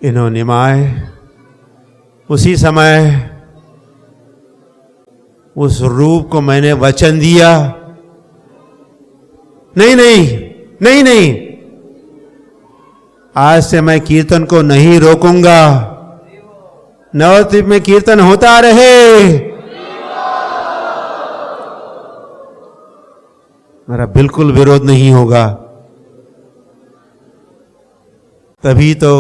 इन्हों निमाय उसी समय उस रूप को मैंने वचन दिया, नहीं नहीं नहीं नहीं, आज से मैं कीर्तन को नहीं रोकूंगा, नवद्वीप में कीर्तन होता रहे, मेरा बिल्कुल विरोध नहीं होगा। तभी तो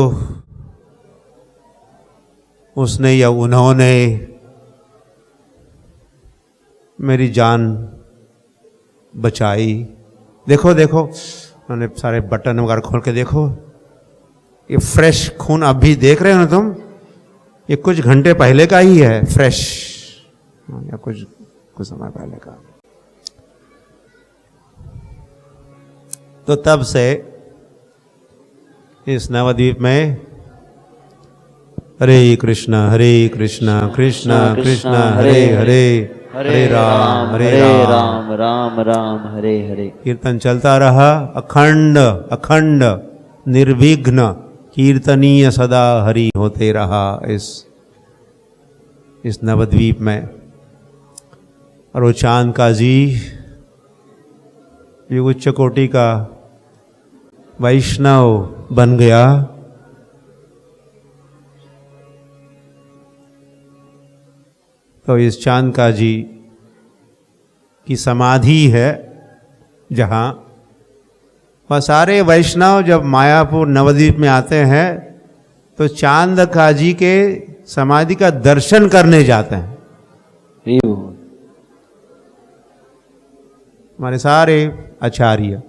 उसने या उन्होंने मेरी जान बचाई। देखो देखो, उन्होंने सारे बटन वगैरह खोल के देखो, ये फ्रेश खून अभी देख रहे हो ना तुम, ये कुछ घंटे पहले का ही है, फ्रेश, या कुछ समय पहले का। तो तब से इस नवद्वीप में हरे कृष्णा कृष्णा कृष्णा हरे हरे, हरे राम राम राम राम हरे हरे। कीर्तन चलता रहा, अखंड अखंड निर्विघ्न कीर्तनीय सदा हरि होते रहा इस नवद्वीप में। और वो चांद का जी ये उच्च कोटि का वैष्णव बन गया। तो इस चांद का जी की समाधि है जहाँ, वह सारे वैष्णव जब मायापुर नवद्वीप में आते हैं तो चांद का जी के समाधि का दर्शन करने जाते हैं। हमारे सारे आचार्य,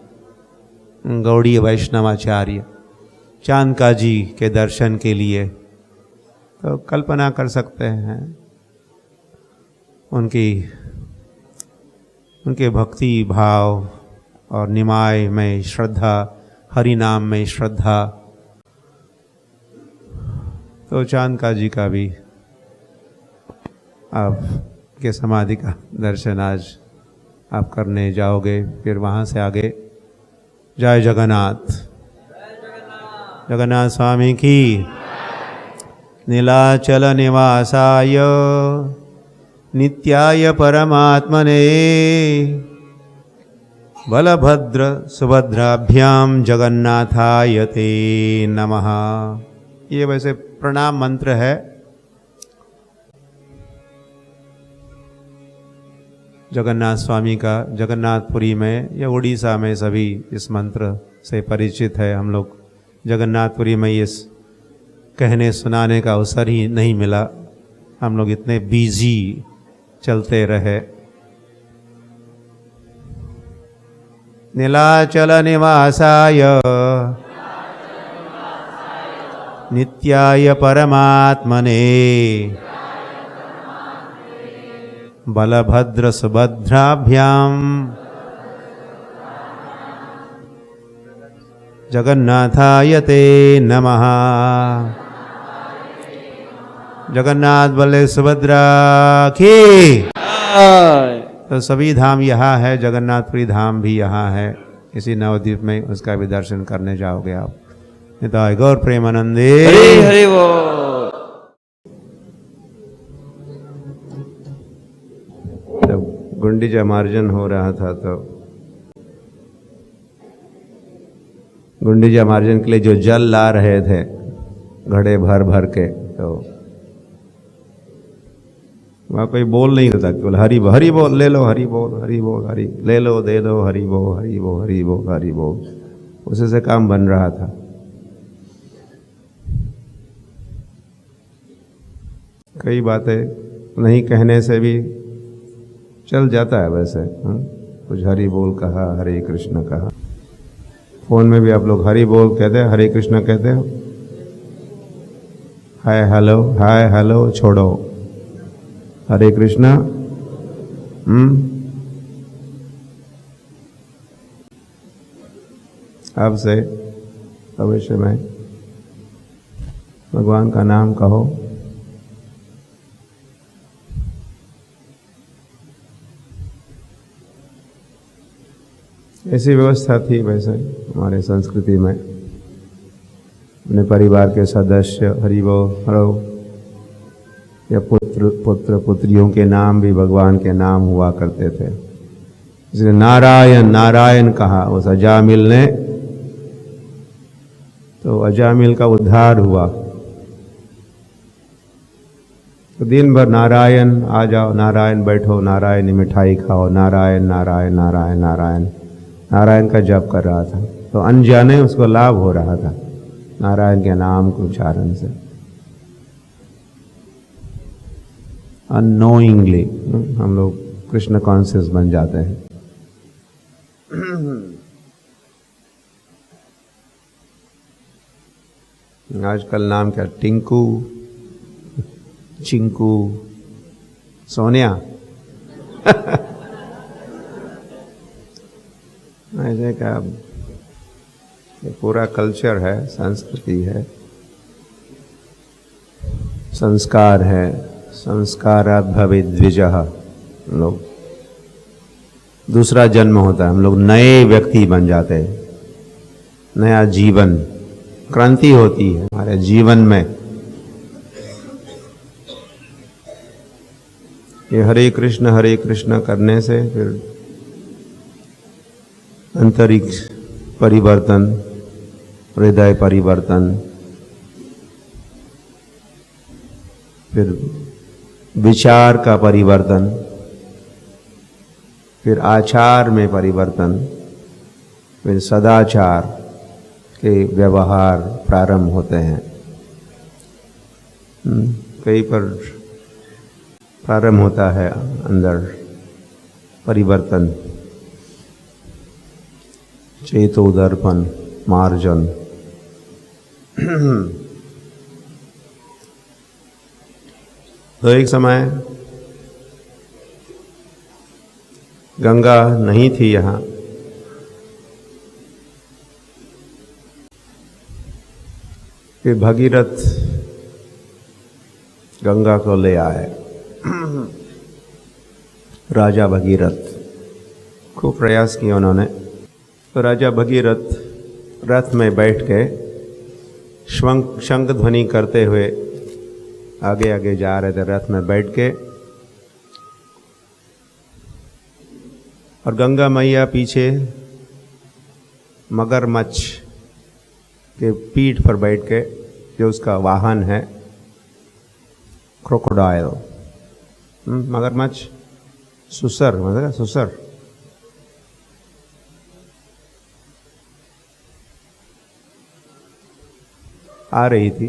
गौड़ीय वैष्णवाचार्य चांद का जी के दर्शन के लिए, तो कल्पना कर सकते हैं उनके भक्ति भाव और निमाय में श्रद्धा, हरि नाम में श्रद्धा। तो चांद का जी का भी आप के समाधि का दर्शन आज आप करने जाओगे। फिर वहाँ से आगे जय जगन्नाथ, जगन्नाथ स्वामी की। नीलाचल निवासाय नित्याय परमात्मने बलभद्र सुभद्राभ्याम जगन्नाथाय ते नमः। ये वैसे प्रणाम मंत्र है। जगन्नाथ स्वामी का जगन्नाथपुरी में या उड़ीसा में सभी इस मंत्र से परिचित है। हम लोग जगन्नाथपुरी में ये कहने सुनाने का अवसर ही नहीं मिला, हम लोग इतने बिजी चलते रहे। नीलाचल निवासाय नित्याय परमात्मने बलभद्र सुभद्राभ्याम जगन्नाथाय ते नमः। जगन्नाथ बले सुभद्रा की। तो सभी धाम यहाँ है, जगन्नाथपुरी धाम भी यहाँ है इसी नवद्वीप में, उसका भी दर्शन करने जाओगे आप। निताय गौर प्रेमानंदे हरे हरे वो। जब गुंडीचा मार्जन हो रहा था तो गुंडीचा मार्जन के लिए जो जल ला रहे थे घड़े भर भर के, तो वहाँ कोई बोल नहीं रहा था, केवल हरि हरि बोल, ले लो हरि बोल, हरि बोल, हरि ले लो दे दो, हरि बोल हरि बोल, हरि बोल हरि बोल, उसी से काम बन रहा था। कई बातें नहीं कहने से भी चल जाता है वैसे। कुछ हरि बोल कहा, हरे कृष्ण कहा। फोन में भी आप लोग हरि बोल कहते हैं, हरे कृष्ण कहते हो। हाय हेलो छोड़ो, हरे कृष्णा। अब से भविष्य में भगवान का नाम कहो। ऐसी व्यवस्था थी वैसे हमारे संस्कृति में। अपने परिवार के सदस्य हरिवो हरो या पुत्र पुत्रियों के नाम भी भगवान के नाम हुआ करते थे। इसलिए नारायण नारायण कहा उस अजामिल ने, तो अजामिल का उद्धार हुआ। तो दिन भर नारायण आ जाओ, नारायण बैठो, नारायण मिठाई खाओ, नारायण नारायण नारायण नारायण नारायण का जप कर रहा था। तो अनजाने उसको लाभ हो रहा था नारायण के नाम के उच्चारण से, अननोइंगली हम लोग कृष्ण कॉन्शियस बन जाते हैं। आजकल नाम क्या, टिंकू, चिंकू, सोनिया ऐसे क्या, ये पूरा कल्चर है, संस्कृति है, संस्कार है। संस्कारात् भवेत् द्विजः। हम लोग दूसरा जन्म होता है, हम लोग नए व्यक्ति बन जाते हैं, नया जीवन, क्रांति होती है हमारे जीवन में। ये हरे कृष्ण करने से फिर अंतरिक्ष परिवर्तन, हृदय परिवर्तन, फिर विचार का परिवर्तन, फिर आचार में परिवर्तन, फिर सदाचार के व्यवहार प्रारंभ होते हैं। कहीं पर प्रारंभ होता है अंदर परिवर्तन, चेतोदर्पण, मार्जन। तो एक समय गंगा नहीं थी यहाँ, फिर भगीरथ गंगा को ले आए। राजा भगीरथ खूब प्रयास किया उन्होंने। तो राजा भगीरथ रथ में बैठ के शंख ध्वनि करते हुए आगे आगे जा रहे थे, रथ में बैठ के, और गंगा मैया पीछे मगरमच्छ के पीठ पर बैठ के, जो उसका वाहन है क्रोकोडाइल, मगरमच्छ, सुसर, मतलब सुसर, आ रही थी।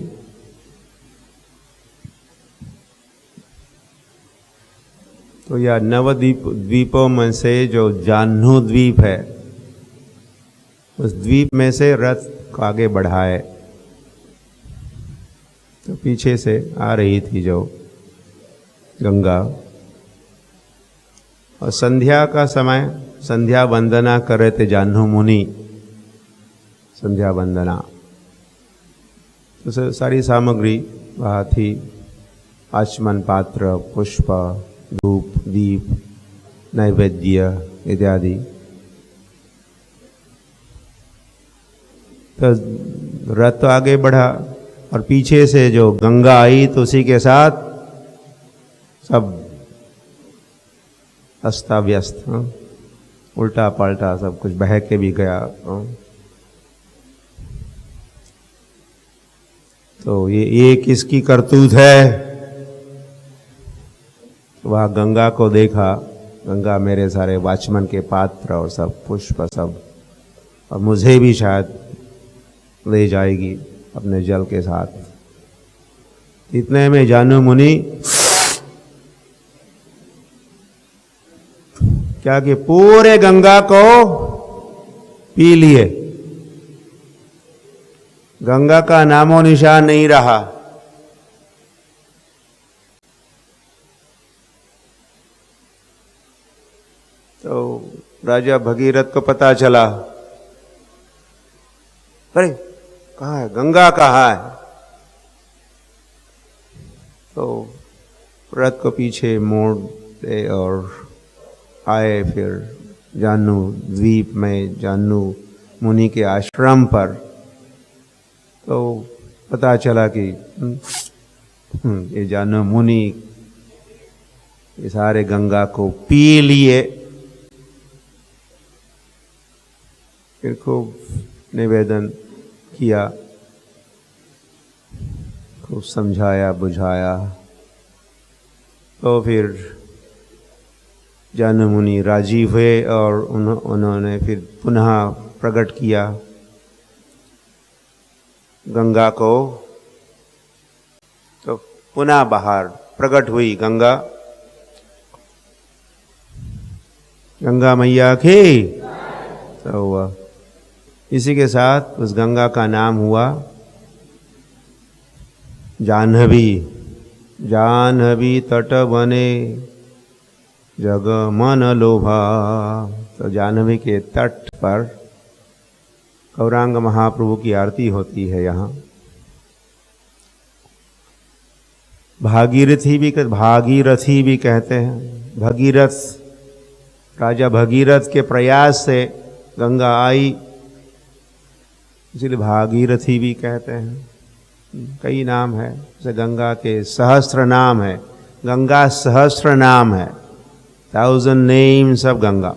तो यह द्वीपों में से जो जाह्नू द्वीप है, उस द्वीप में से रथ को आगे बढ़ाए। तो पीछे से आ रही थी जो गंगा, और संध्या का समय, संध्या वंदना कर रहे थे जाह्नू मुनि, संध्या वंदना। तो सारी सामग्री वहाँ थी, आचमन पात्र, पुष्प, धूप, दीप, नैवेद्य इत्यादि। तो रथ आगे बढ़ा और पीछे से जो गंगा आई तो उसी के साथ सब अस्ता व्यस्त, उल्टा पलटा सब कुछ बह के भी गया। तो ये किसकी करतूत है? वह गंगा को देखा, गंगा मेरे सारे वाचमन के पात्र और सब पुष्प सब, और मुझे भी शायद ले जाएगी अपने जल के साथ। इतने में जाह्नू मुनि क्या कि पूरे गंगा को पी लिए, गंगा का नामो निशान नहीं रहा। तो राजा भगीरथ को पता चला, अरे कहाँ है गंगा, कहाँ है? तो रथ को पीछे मोड़ दे और आए फिर जाह्नू द्वीप में, जाह्नू मुनि के आश्रम पर। तो पता चला कि ये जानो मुनि ये सारे गंगा को पी लिए। फिर खूब निवेदन किया, खूब समझाया बुझाया, तो फिर जानु मुनि राजी हुए और उन्होंने फिर पुनः प्रकट किया गंगा को। तो पुनः बाहर प्रकट हुई गंगा। गंगा मैया की तो हुआ। इसी के साथ उस गंगा का नाम हुआ जाह्नवी। जाह्नवी तट बने जग मन लोभा। तो जाह्नवी के तट पर गौरांग महाप्रभु की आरती होती है। यहाँ भागीरथी भी कहते हैं। भगीरथ, राजा भगीरथ के प्रयास से गंगा आई, इसलिए भागीरथी भी कहते हैं। कई नाम है, जैसे गंगा के सहस्त्र नाम है। गंगा सहस्त्र नाम है, 1000 नेम्स ऑफ गंगा।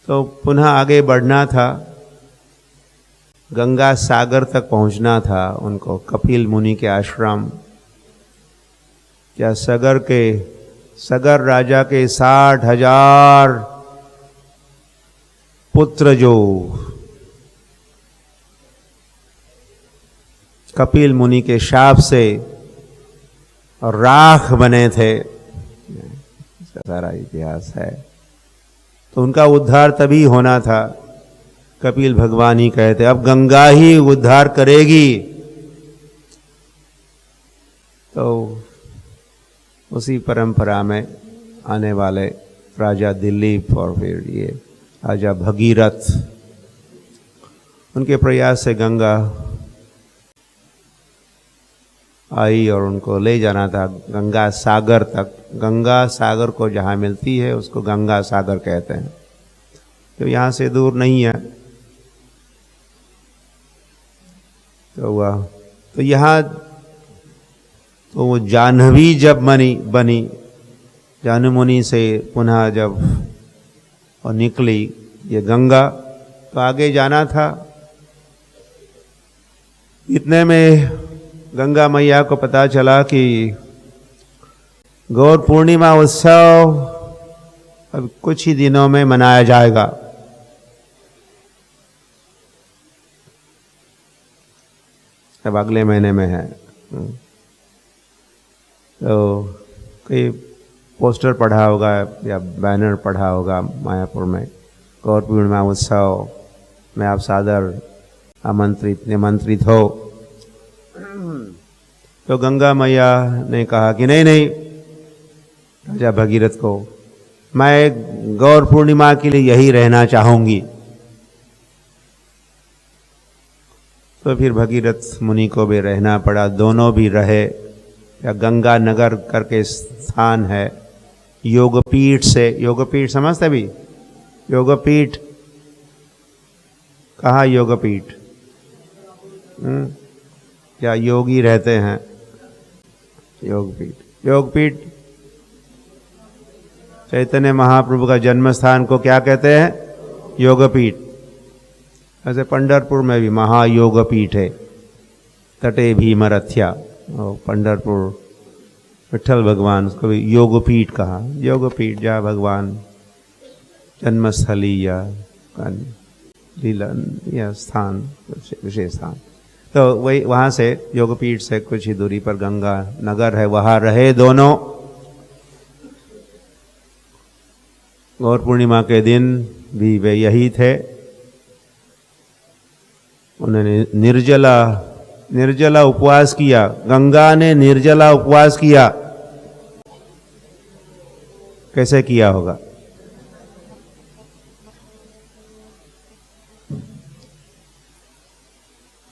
तो पुनः आगे बढ़ना था, गंगा सागर तक पहुंचना था उनको, कपिल मुनि के आश्रम। क्या सगर राजा के 60,000 पुत्र जो कपिल मुनि के शाप से राख बने थे, सारा इतिहास है। तो उनका उद्धार तभी होना था। कपिल भगवान ही कहते अब गंगा ही उद्धार करेगी। तो उसी परंपरा में आने वाले राजा दिलीप और फिर ये राजा भगीरथ, उनके प्रयास से गंगा आई और उनको ले जाना था गंगा सागर तक। गंगा सागर को जहाँ मिलती है उसको गंगा सागर कहते हैं। तो यहाँ से दूर नहीं है। तो हुआ तो यहाँ तो वो जाह्नवी जब बनी जानु मुनि से पुनः जब और निकली ये गंगा, तो आगे जाना था। इतने में गंगा मैया को पता चला कि गौर पूर्णिमा उत्सव अब कुछ ही दिनों में मनाया जाएगा। अब अगले महीने में है। तो कई पोस्टर पढ़ा होगा या बैनर पढ़ा होगा मायापुर में, गौर पूर्णिमा उत्सव में आप सादर निमंत्रित हो। तो गंगा मैया ने कहा कि नहीं राजा भगीरथ को, मैं गौर पूर्णिमा के लिए यही रहना चाहूंगी। तो फिर भगीरथ मुनि को भी रहना पड़ा, दोनों भी रहे। या गंगा नगर करके स्थान है, योगपीठ से, योगपीठ समझते भी, योगपीठ कहाँ योगपीठ? क्या योगी रहते हैं? योगपीठ चैतन्य महाप्रभु का जन्म स्थान को क्या कहते हैं? योगपीठ। ऐसे पंढरपुर में भी महायोगपीठ है, तटे भीमरथ्या। और पंढरपुर विठल भगवान उसको भी योगपीठ कहा। योगपीठ जहाँ भगवान जन्मस्थली या लीला या स्थान, विशेष स्थान। तो वही वहाँ से योगपीठ से कुछ ही दूरी पर गंगा नगर है, वहाँ रहे दोनों। गौर पूर्णिमा के दिन भी वे यही थे। उन्होंने निर्जला उपवास किया। गंगा ने निर्जला उपवास किया। कैसे किया होगा?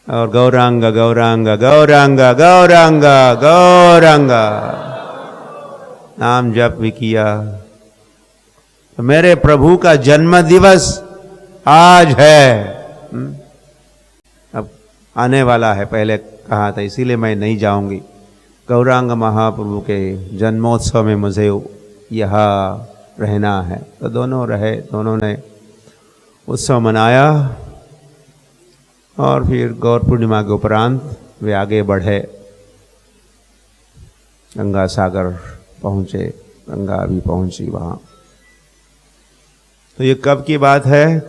और गौरांग गौरांग गौरांग गौरांग गौरांग नाम जप भी किया। तो मेरे प्रभु का जन्म दिवस आज है। अब आने वाला है, पहले कहा था, इसीलिए मैं नहीं जाऊंगी। गौरांग महाप्रभु के जन्मोत्सव में मुझे यहाँ रहना है। तो दोनों रहे, दोनों ने उत्सव मनाया और फिर गौर पूर्णिमा के उपरांत वे आगे बढ़े, गंगा सागर पहुँचे, गंगा भी पहुँची वहाँ। तो ये कब की बात है?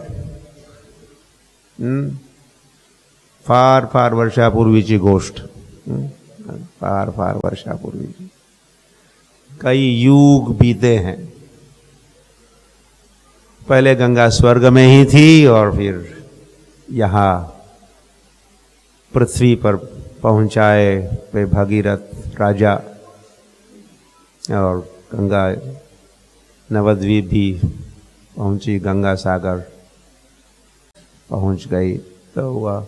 फार फार वर्षापूर्वीची गोष्ट, फार फार वर्षापूर्वी, कई युग बीते हैं। पहले गंगा स्वर्ग में ही थी और फिर यहाँ पृथ्वी पर पहुँचाए वे भगीरथ राजा, और गंगा नवद्वीप भी पहुँची, गंगा सागर पहुँच गई। तो हुआ,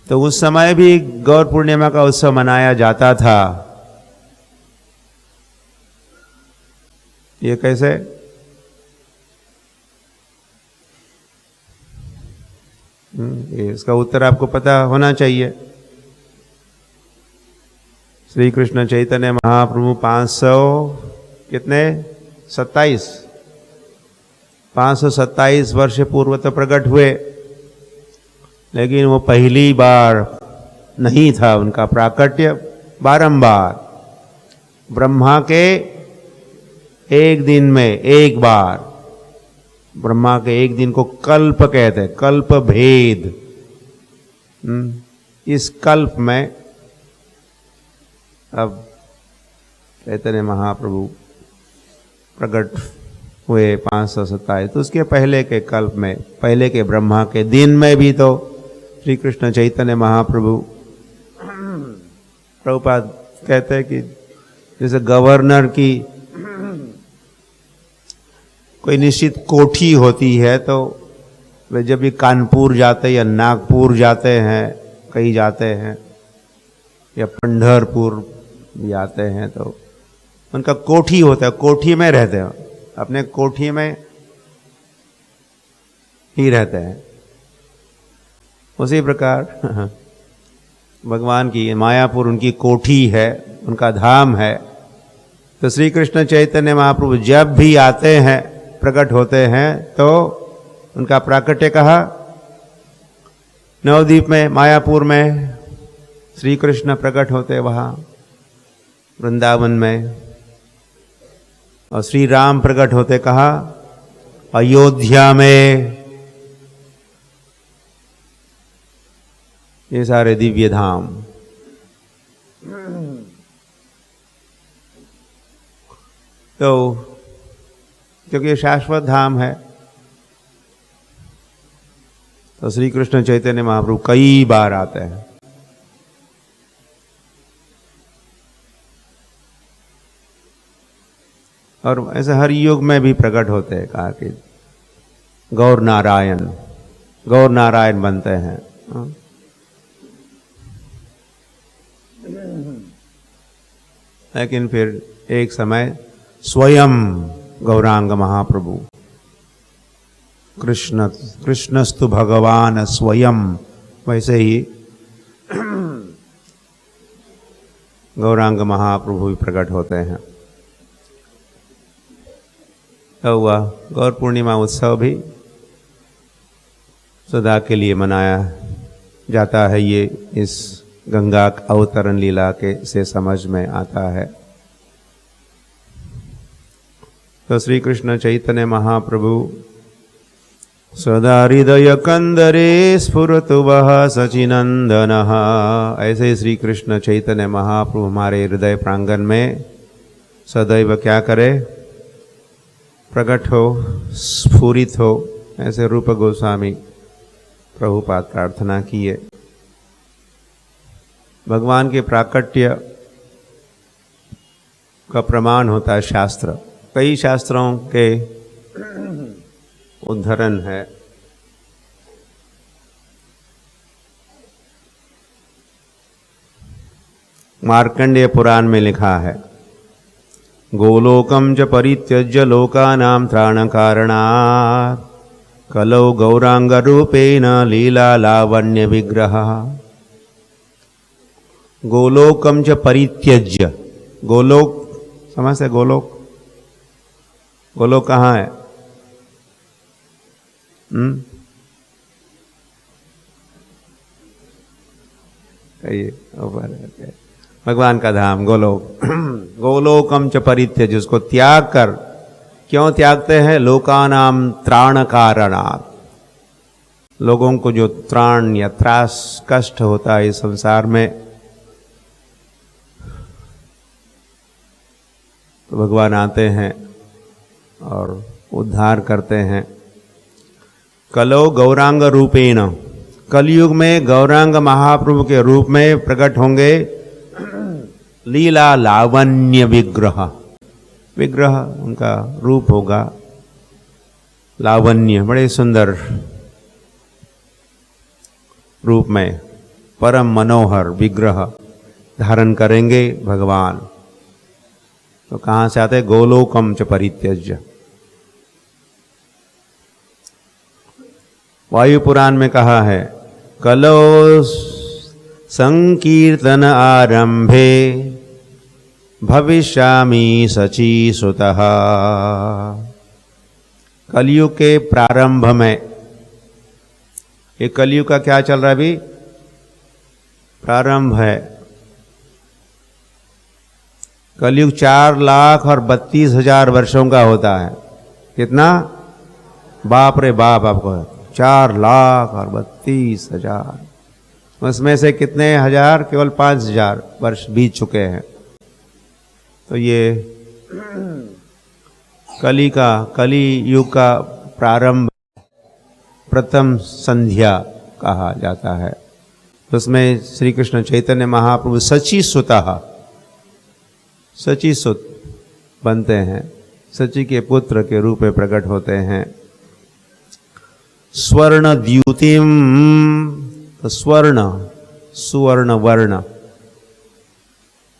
तो उस समय भी गौर पूर्णिमा का उत्सव मनाया जाता था। ये कैसे? इसका उत्तर आपको पता होना चाहिए। श्री कृष्ण चैतन्य महाप्रभु 527 वर्ष पूर्व तो प्रकट हुए, लेकिन वो पहली बार नहीं था उनका प्राकट्य। बारंबार ब्रह्मा के एक दिन में एक बार, ब्रह्मा के एक दिन को कल्प कहते हैं, कल्प भेद। इस कल्प में अब चैतन्य महाप्रभु प्रकट हुए 527। तो उसके पहले के कल्प में, पहले के ब्रह्मा के दिन में भी तो श्री कृष्ण चैतन्य महाप्रभु, प्रभुपाद कहते हैं कि जैसे गवर्नर की कोई निश्चित कोठी होती है, तो वे जब भी कानपुर जाते या नागपुर जाते हैं, कहीं जाते हैं, या पंढरपुर भी आते हैं, तो उनका कोठी होता है, कोठी में रहते हैं, अपने कोठी में ही रहते हैं। उसी प्रकार भगवान की मायापुर उनकी कोठी है, उनका धाम है। तो श्री कृष्ण चैतन्य महाप्रभु जब भी आते हैं, प्रकट होते हैं, तो उनका प्राकट्य कहा नवद्वीप में, मायापुर में श्री कृष्ण प्रकट होते वहाँ वृंदावन में, और श्री राम प्रकट होते कहा अयोध्या में। ये सारे दिव्य धाम। तो क्योंकि ये शाश्वत धाम है, तो श्री कृष्ण चैतन्य महाप्रभु कई बार आते हैं। और ऐसे हर युग में भी प्रकट होते हैं। कहा कि गौर नारायण बनते हैं। लेकिन फिर एक समय स्वयं गौरांग महाप्रभु, कृष्णस्तु भगवान स्वयं, वैसे ही गौरांग महाप्रभु भी प्रकट होते हैं। तो हुआ गौर पूर्णिमा उत्सव भी सदा के लिए मनाया जाता है। ये इस गंगा अवतरण लीला के से समझ में आता है। तो श्री कृष्ण चैतन्य महाप्रभु सदा हृदय कंदरे स्फुरतु वह सचिनंदनः। ऐसे श्री कृष्ण चैतन्य महाप्रभु हमारे हृदय प्रांगण में सदैव क्या करे? प्रकट हो, स्फुरित हो। ऐसे रूप गोस्वामी प्रभुपाद प्रार्थना किए। भगवान के प्राकट्य का प्रमाण होता है शास्त्र। कई शास्त्रों के उद्धरण है। मार्कंडेय पुराण में लिखा है, गोलोकम च परित्यज्य लोकानां त्राण कारणात् कलौ गौरांग रूपेण लीला लावण्य विग्रह गोलोकम च परित्यज्य। गोलोक समझते? गोलोक, गोलोक कहाँ है? भगवान का धाम गोलोक। गोलोकम च परित्यज्य, उसको त्याग कर। क्यों त्यागते हैं? लोकानाम त्राण कारणात्, लोगों को जो त्राण या त्रास कष्ट होता है इस संसार में, तो भगवान आते हैं और उद्धार करते हैं। कलो गौरांग रूपेण, कलयुग में गौरांग महाप्रभु के रूप में प्रकट होंगे। लीला लावण्य विग्रह, विग्रह उनका रूप होगा लावण्य, बड़े सुंदर रूप में परम मनोहर विग्रह धारण करेंगे भगवान। तो कहाँ से आते? गोलोकम च परित्यज्य। वायु पुराण में कहा है, कलो संकीर्तन आरंभे भविष्यामि सचीसुतः। कलयुग के प्रारंभ में, ये कलयुग का क्या चल रहा है अभी? प्रारंभ है। कलयुग 4,32,000 वर्षों का होता है। कितना? बाप रे बाप, आपको 4,32,000। उसमें से कितने हजार? केवल 5,000 वर्ष बीत चुके हैं। तो ये कली युग का प्रारंभ, प्रथम संध्या कहा जाता है। उसमें श्री कृष्ण चैतन्य महाप्रभु सचीसुतः, सचीसुत बनते हैं, सची के पुत्र के रूप में प्रकट होते हैं। स्वर्ण द्युतिम, तो स्वर्ण, सुवर्ण वर्ण,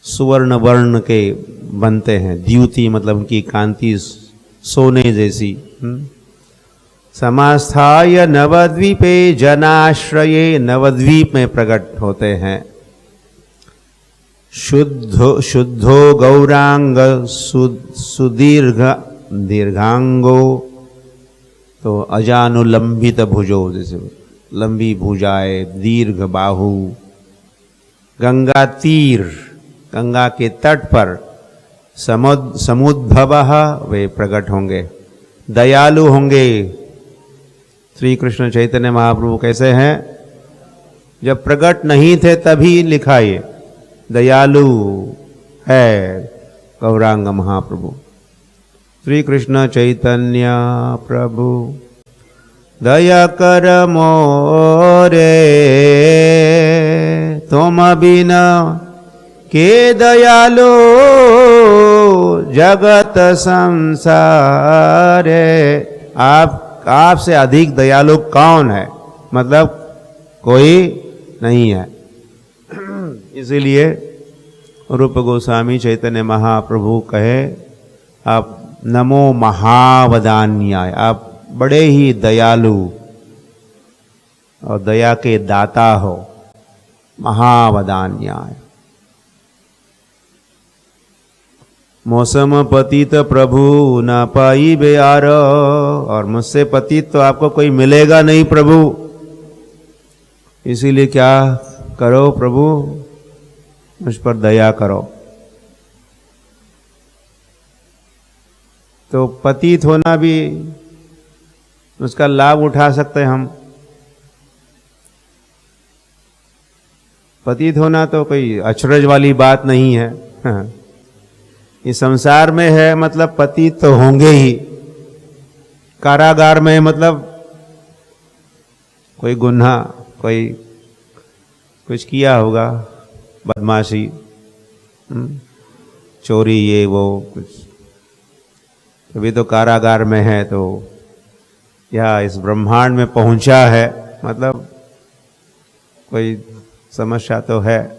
सुवर्ण वर्ण के बनते हैं। द्युति मतलब उनकी कांति सोने जैसी। समास्थाय नवद्वीपे जनाश्रये, नवद्वीप में प्रकट होते हैं। शुद्धो गौरांग सुदीर्घ दीर्घांगो, तो अजानुलंबित भुजो, जैसे लंबी भुजाएं, दीर्घ बाहु। गंगा तीर, गंगा के तट पर समुद्भव, वे प्रकट होंगे। दयालु होंगे। श्री कृष्ण चैतन्य महाप्रभु कैसे हैं? जब प्रकट नहीं थे तभी लिखा ये, दयालु है गौरांग महाप्रभु। श्री कृष्ण चैतन्य प्रभु दया कर मोरे, तुम बिना के दयालु जगत संसारे। आपसे अधिक दयालु कौन है? मतलब कोई नहीं है। इसीलिए रूप गोस्वामी चैतन्य महाप्रभु कहे, आप नमो महावदान्याय, आप बड़े ही दयालु और दया के दाता हो। महावदान्याय। मौसम पतित प्रभु न पाई बेयार, और मुझसे पतित तो आपको कोई मिलेगा नहीं प्रभु। इसीलिए क्या करो प्रभु? मुझ पर दया करो। तो पतित होना भी, उसका लाभ उठा सकते हैं हम। पतित होना तो कोई अचरज वाली बात नहीं है। इस संसार में है मतलब पतित तो होंगे ही। कारागार में मतलब कोई गुनाह, कोई कुछ किया होगा, बदमाशी, चोरी, ये वो कुछ, अभी तो कारागार में है। तो या इस ब्रह्मांड में पहुंचा है मतलब कोई समस्या तो है।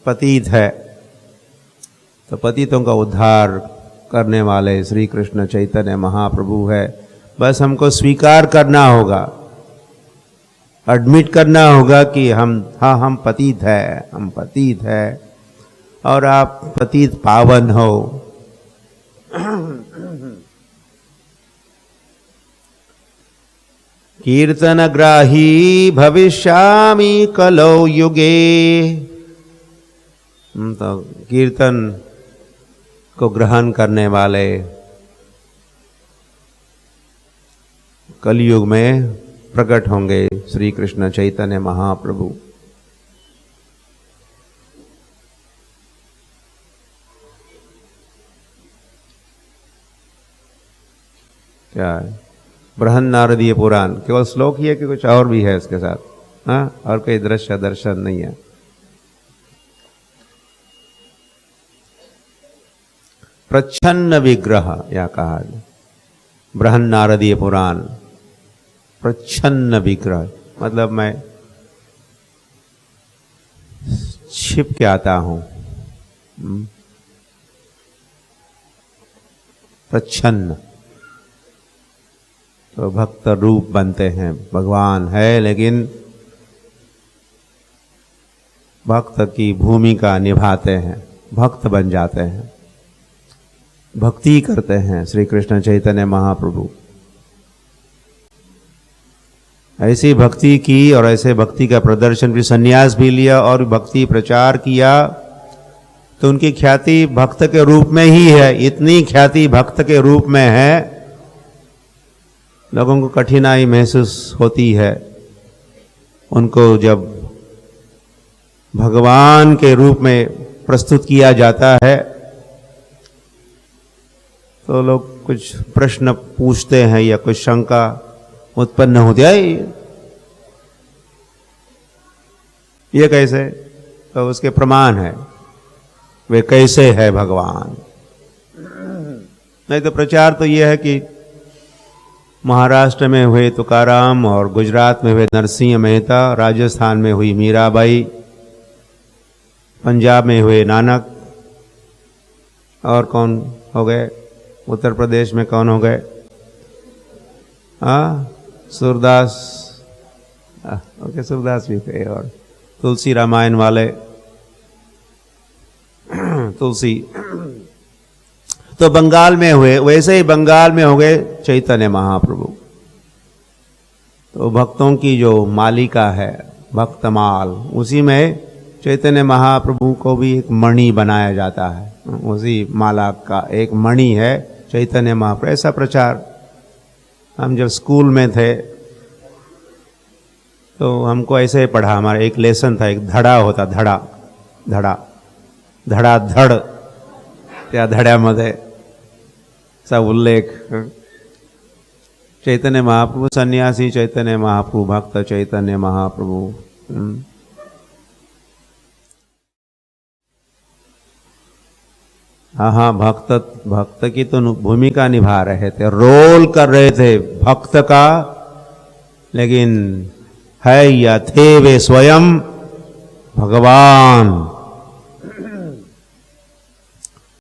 पतित है तो पतितों का उद्धार करने वाले श्री कृष्ण चैतन्य महाप्रभु है। बस हमको स्वीकार करना होगा, एडमिट करना होगा कि हम पतित है, हम पतित है और आप पतित पावन हो। कीर्तनग्राही भविष्यामि कलौ युगे। तो कीर्तन को ग्रहण करने वाले कलयुग में प्रकट होंगे श्री कृष्ण चैतन्य महाप्रभु। क्या है? बृहन नारदीय पुराण केवल श्लोक ही है कि कुछ और भी है इसके साथ? हाँ, और कोई दृश्य दर्शन नहीं है। प्रच्छन्न विग्रह या कहा बृहन नारदीय पुराण। प्रच्छन्न विग्रह मतलब मैं छिप के आता हूं। प्रच्छन्न तो भक्त रूप बनते हैं, भगवान है लेकिन भक्त की भूमिका निभाते हैं, भक्त बन जाते हैं, भक्ति करते हैं श्री कृष्ण चैतन्य महाप्रभु। ऐसी भक्ति की और ऐसे भक्ति का प्रदर्शन भी, संन्यास भी लिया और भक्ति प्रचार किया, तो उनकी ख्याति भक्त के रूप में ही है। इतनी ख्याति भक्त के रूप में है, लोगों को कठिनाई महसूस होती है उनको जब भगवान के रूप में प्रस्तुत किया जाता है। तो लोग कुछ प्रश्न पूछते हैं या कुछ शंका उत्पन्न होती है, ये कैसे? तो उसके प्रमाण है वे कैसे है भगवान। नहीं तो प्रचार तो ये है कि महाराष्ट्र में हुए तुकाराम और गुजरात में हुए नरसिंह मेहता, राजस्थान में हुई मीराबाई, पंजाब में हुए नानक, और कौन हो गए? उत्तर प्रदेश में कौन हो गए? सूरदास, ओके सूरदास भी थे, और तुलसी रामायण वाले तुलसी तो बंगाल में हुए, वैसे ही बंगाल में हो गए चैतन्य महाप्रभु। तो भक्तों की जो मालिका है भक्तमाल, उसी में चैतन्य महाप्रभु को भी एक मणि बनाया जाता है, उसी माला का एक मणि है चैतन्य महाप्रभु। ऐसा प्रचार हम जब स्कूल में थे तो हमको ऐसे ही पढ़ा, हमारा एक लेसन था, एक धड़ा होता, धड़ा धड़ा धड़ा धड़ त्या धड्यामध्ये सा उल्लेख। चैतन्य महाप्रभु सन्यासी, चैतन्य महाप्रभु भक्त, चैतन्य महाप्रभु हाँ भक्त की तो भूमिका निभा रहे थे, रोल कर रहे थे भक्त का, लेकिन है या थे वे स्वयं भगवान।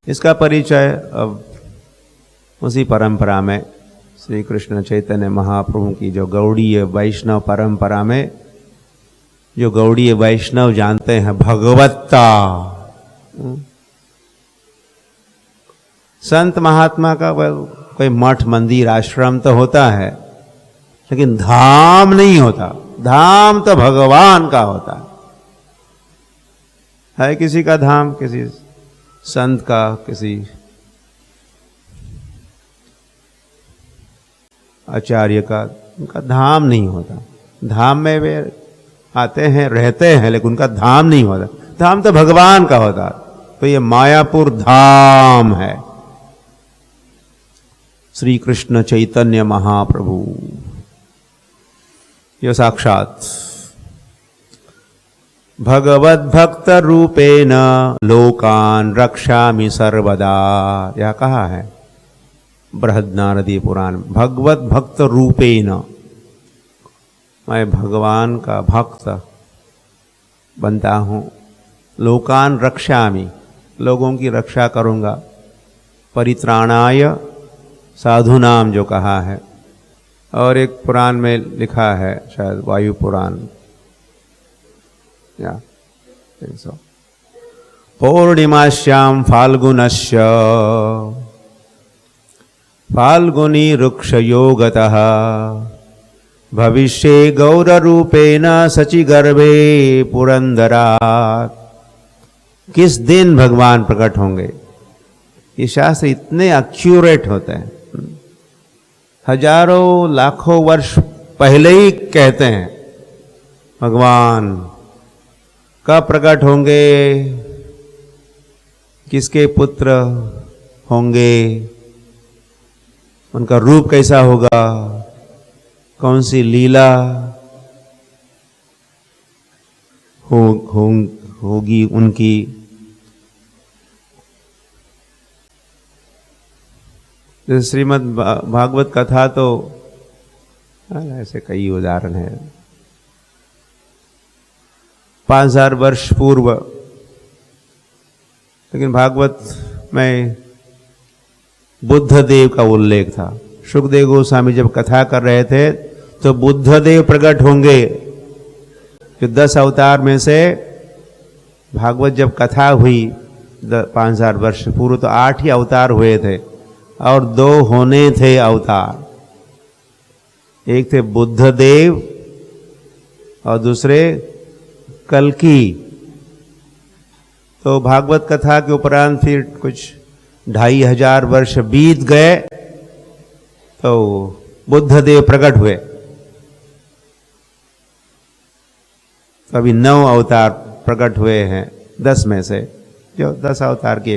इसका परिचय अब उसी परंपरा में श्री कृष्ण चैतन्य महाप्रभु की जो गौड़ीय वैष्णव परंपरा में, जो गौड़ीय वैष्णव जानते हैं भगवत्ता। संत महात्मा का कोई मठ मंदिर आश्रम तो होता है, लेकिन धाम नहीं होता। धाम तो भगवान का होता है किसी का धाम, किसी संत का, किसी आचार्य का, उनका धाम नहीं होता। धाम में वे आते हैं, रहते हैं, लेकिन उनका धाम नहीं होता। धाम तो भगवान का होता। तो ये मायापुर धाम है श्री कृष्ण चैतन्य महाप्रभु। ये साक्षात भगवत भक्त रूपेण लोकान रक्षामि सर्वदा, यह कहा है बृहद नारदी पुराण। भगवत भक्त रूपेण, मैं भगवान का भक्त बनता हूँ। लोकान रक्षामि, लोगों की रक्षा करूँगा। परित्राणाय साधुनाम जो कहा है, और एक पुराण में लिखा है, शायद वायु पुराण, या पौर्णिमाश्याम फाल्गुनस्य फाल्गुनी रुक्षयोगतः भविष्ये गौररूपेण सचिगर्भे पुरंदरात्। किस दिन भगवान प्रकट होंगे? ये शास्त्र इतने एक्यूरेट होते हैं, हजारों लाखों वर्ष पहले ही कहते हैं भगवान कब प्रकट होंगे, किसके पुत्र होंगे, उनका रूप कैसा होगा, कौन सी लीला होगी उनकी। जैसे श्रीमद् भागवत कथा तो ऐसे कई उदाहरण हैं। 5000 वर्ष पूर्व, लेकिन भागवत में बुद्ध देव का उल्लेख था। सुखदेव गोस्वामी जब कथा कर रहे थे तो बुद्ध देव प्रकट होंगे। जो 10 अवतार में से भागवत जब कथा हुई 5000 वर्ष पूर्व, तो 8 ही अवतार हुए थे और 2 होने थे अवतार। एक थे बुद्ध देव और दूसरे कल्कि। तो भागवत कथा के उपरांत फिर कुछ 2500 वर्ष बीत गए तो बुद्ध देव प्रकट हुए। तो अभी 9 अवतार प्रकट हुए हैं 10 में से, जो 10 अवतार की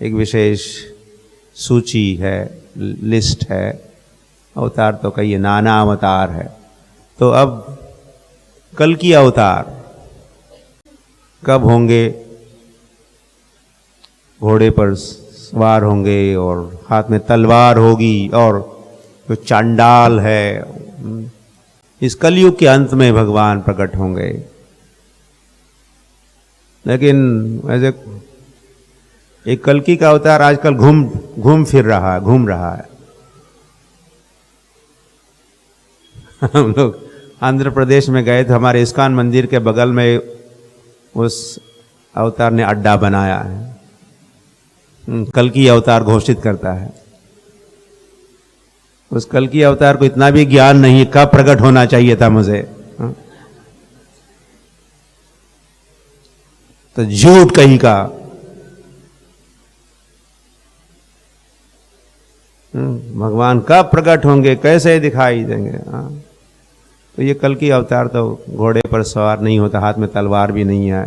एक विशेष सूची है, लिस्ट है। अवतार तो कई नाना अवतार है। तो अब कल की अवतार कब होंगे? घोड़े पर सवार होंगे और हाथ में तलवार होगी, और जो चांडाल है, इस कलयुग के अंत में भगवान प्रकट होंगे। लेकिन ऐसे एक कल्कि का अवतार आजकल घूम रहा है। हम लोग आंध्र प्रदेश में गए थे, हमारे इस्कॉन मंदिर के बगल में उस अवतार ने अड्डा बनाया है। कल्कि अवतार घोषित करता है। उस कल्कि अवतार को इतना भी ज्ञान नहीं कब प्रकट होना चाहिए था मुझे। तो झूठ कहीं का। भगवान कब प्रकट होंगे, कैसे दिखाई देंगे? तो ये कल्कि अवतार तो घोड़े पर सवार नहीं होता, हाथ में तलवार भी नहीं है,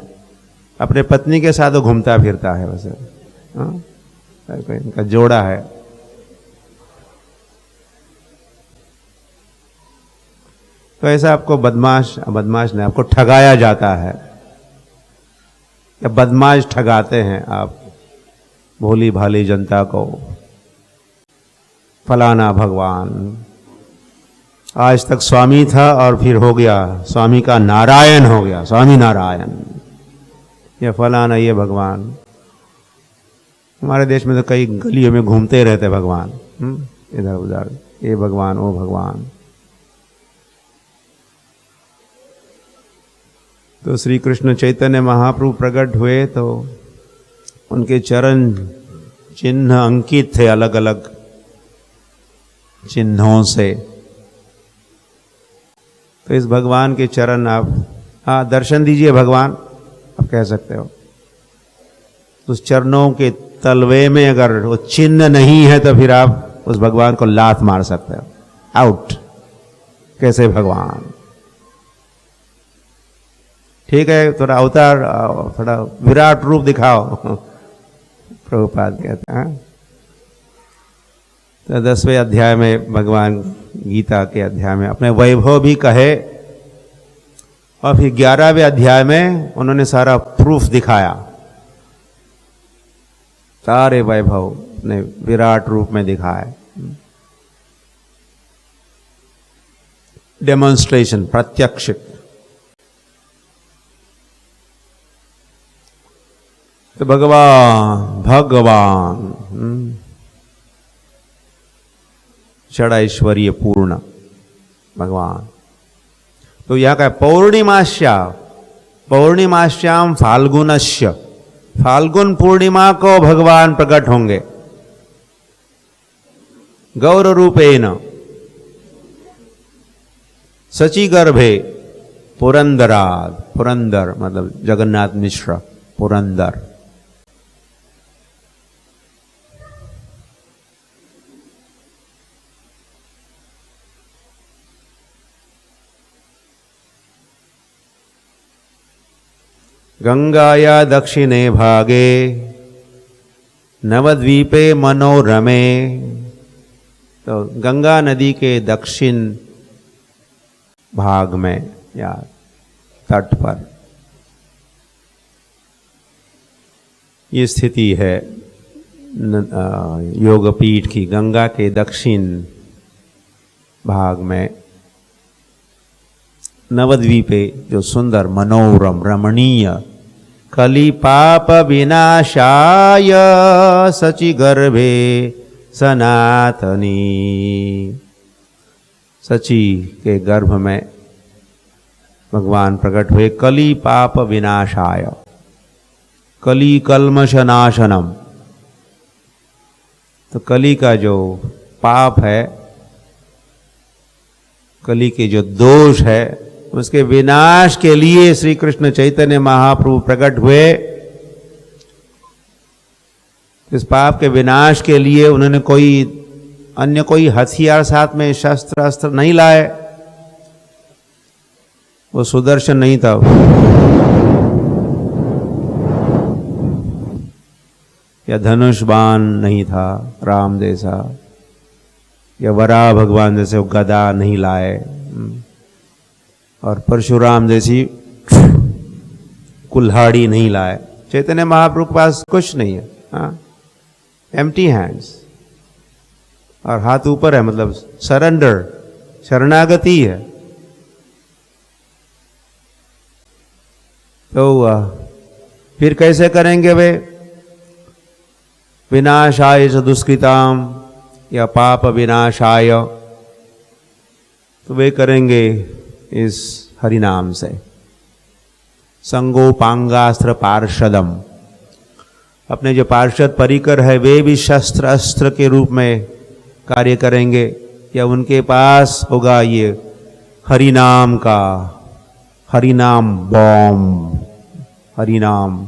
अपने पत्नी के साथ वो घूमता फिरता है वैसे। इनका जोड़ा है। तो ऐसा आपको बदमाश नहीं, आपको ठगाया जाता है, या बदमाश ठगाते हैं आप भोली भाली जनता को। फलाना भगवान आज तक स्वामी था और फिर हो गया स्वामी का नारायण हो गया, स्वामी नारायण। ये फलाना ये भगवान। हमारे देश में तो कई गलियों में घूमते रहते भगवान, इधर उधर, ये भगवान वो भगवान। तो श्री कृष्ण चैतन्य महाप्रभु प्रकट हुए तो उनके चरण चिन्ह अंकित थे अलग अलग चिन्हों से। तो इस भगवान के चरण आप दर्शन दीजिए भगवान, आप कह सकते हो। उस चरणों के तलवे में अगर वो चिन्ह नहीं है तो फिर आप उस भगवान को लात मार सकते हो, आउट। कैसे भगवान? ठीक है, थोड़ा अवतार, थोड़ा विराट रूप दिखाओ, प्रभुपाद कहते हैं। तो 10वें अध्याय में भगवान गीता के अध्याय में अपने वैभव भी कहे, और फिर 11वें अध्याय में उन्होंने सारा प्रूफ दिखाया, सारे वैभव ने विराट रूप में दिखाए। डेमोन्स्ट्रेशन, प्रत्यक्षित। तो भगवान षडैश्वर्य पूर्ण भगवान। तो यह का पौर्णिमाश्याम फाल्गुनस्य, फाल्गुन पूर्णिमा को भगवान प्रकट होंगे गौर रूपेण सची गर्भे पुरंदराद, पुरंदर मतलब जगन्नाथ मिश्र, पुरंदर। गंगाया दक्षिणे भागे नवद्वीपे मनोरमे। तो गंगा नदी के दक्षिण भाग में या तट पर ये स्थिति है योगपीठ की। गंगा के दक्षिण भाग में नवद्वीपे जो सुंदर मनोरम रमणीय कली पाप विनाशाय सची गर्भे सनातनी, सची के गर्भ में भगवान प्रकट हुए कली पाप विनाशाय, कली कल्मष नाशनम। तो कली का जो पाप है, कली के जो दोष है, उसके विनाश के लिए श्री कृष्ण चैतन्य महाप्रभु प्रकट हुए। इस पाप के विनाश के लिए उन्होंने कोई हथियार साथ में शस्त्र अस्त्र नहीं लाए। वो सुदर्शन नहीं था, या धनुष बाण नहीं था राम जैसा, या वराह भगवान जैसे वो गदा नहीं लाए, और परशुराम जैसी कुल्हाड़ी नहीं लाए। चैतन्य महाप्रभु के पास कुछ नहीं है, हाँ, एम्प्टी हैंड्स, और हाथ ऊपर है, मतलब सरेंडर, शरणागति है। तो फिर कैसे करेंगे वे? विनाशाय च दुष्कृताम, या पाप विनाशाय, तो वे करेंगे इस हरिनाम से। संगोपांगास्त्र पार्षदम, अपने जो पार्षद परिकर है वे भी शस्त्र अस्त्र के रूप में कार्य करेंगे, या उनके पास होगा ये हरिनाम का, हरिनाम बॉम्ब, हरिनाम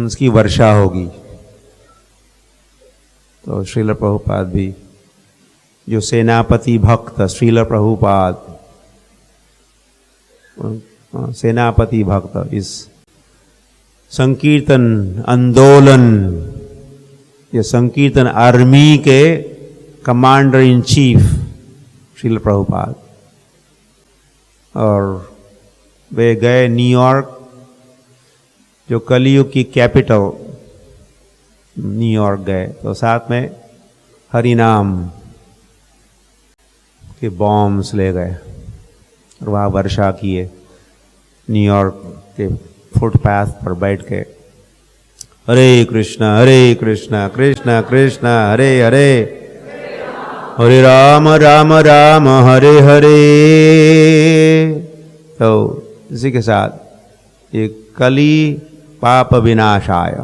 उसकी वर्षा होगी। तो श्रील प्रभुपाद भी, जो सेनापति भक्त श्रील प्रभुपाद, सेनापति भक्त, इस संकीर्तन आंदोलन, ये संकीर्तन आर्मी के commander in chief Srila Prabhupada, और वे गए न्यूयॉर्क, जो कलियुग की कैपिटल, न्यूयॉर्क गए। तो साथ में हरिनाम के बॉम्ब्स ले गए और वहाँ वर्षा किए। न्यूयॉर्क के फुटपाथ पर बैठ के हरे कृष्णा कृष्ण कृष्ण हरे हरे, हरे राम राम राम हरे हरे। तो इसी के साथ ये कली पाप विनाशाय,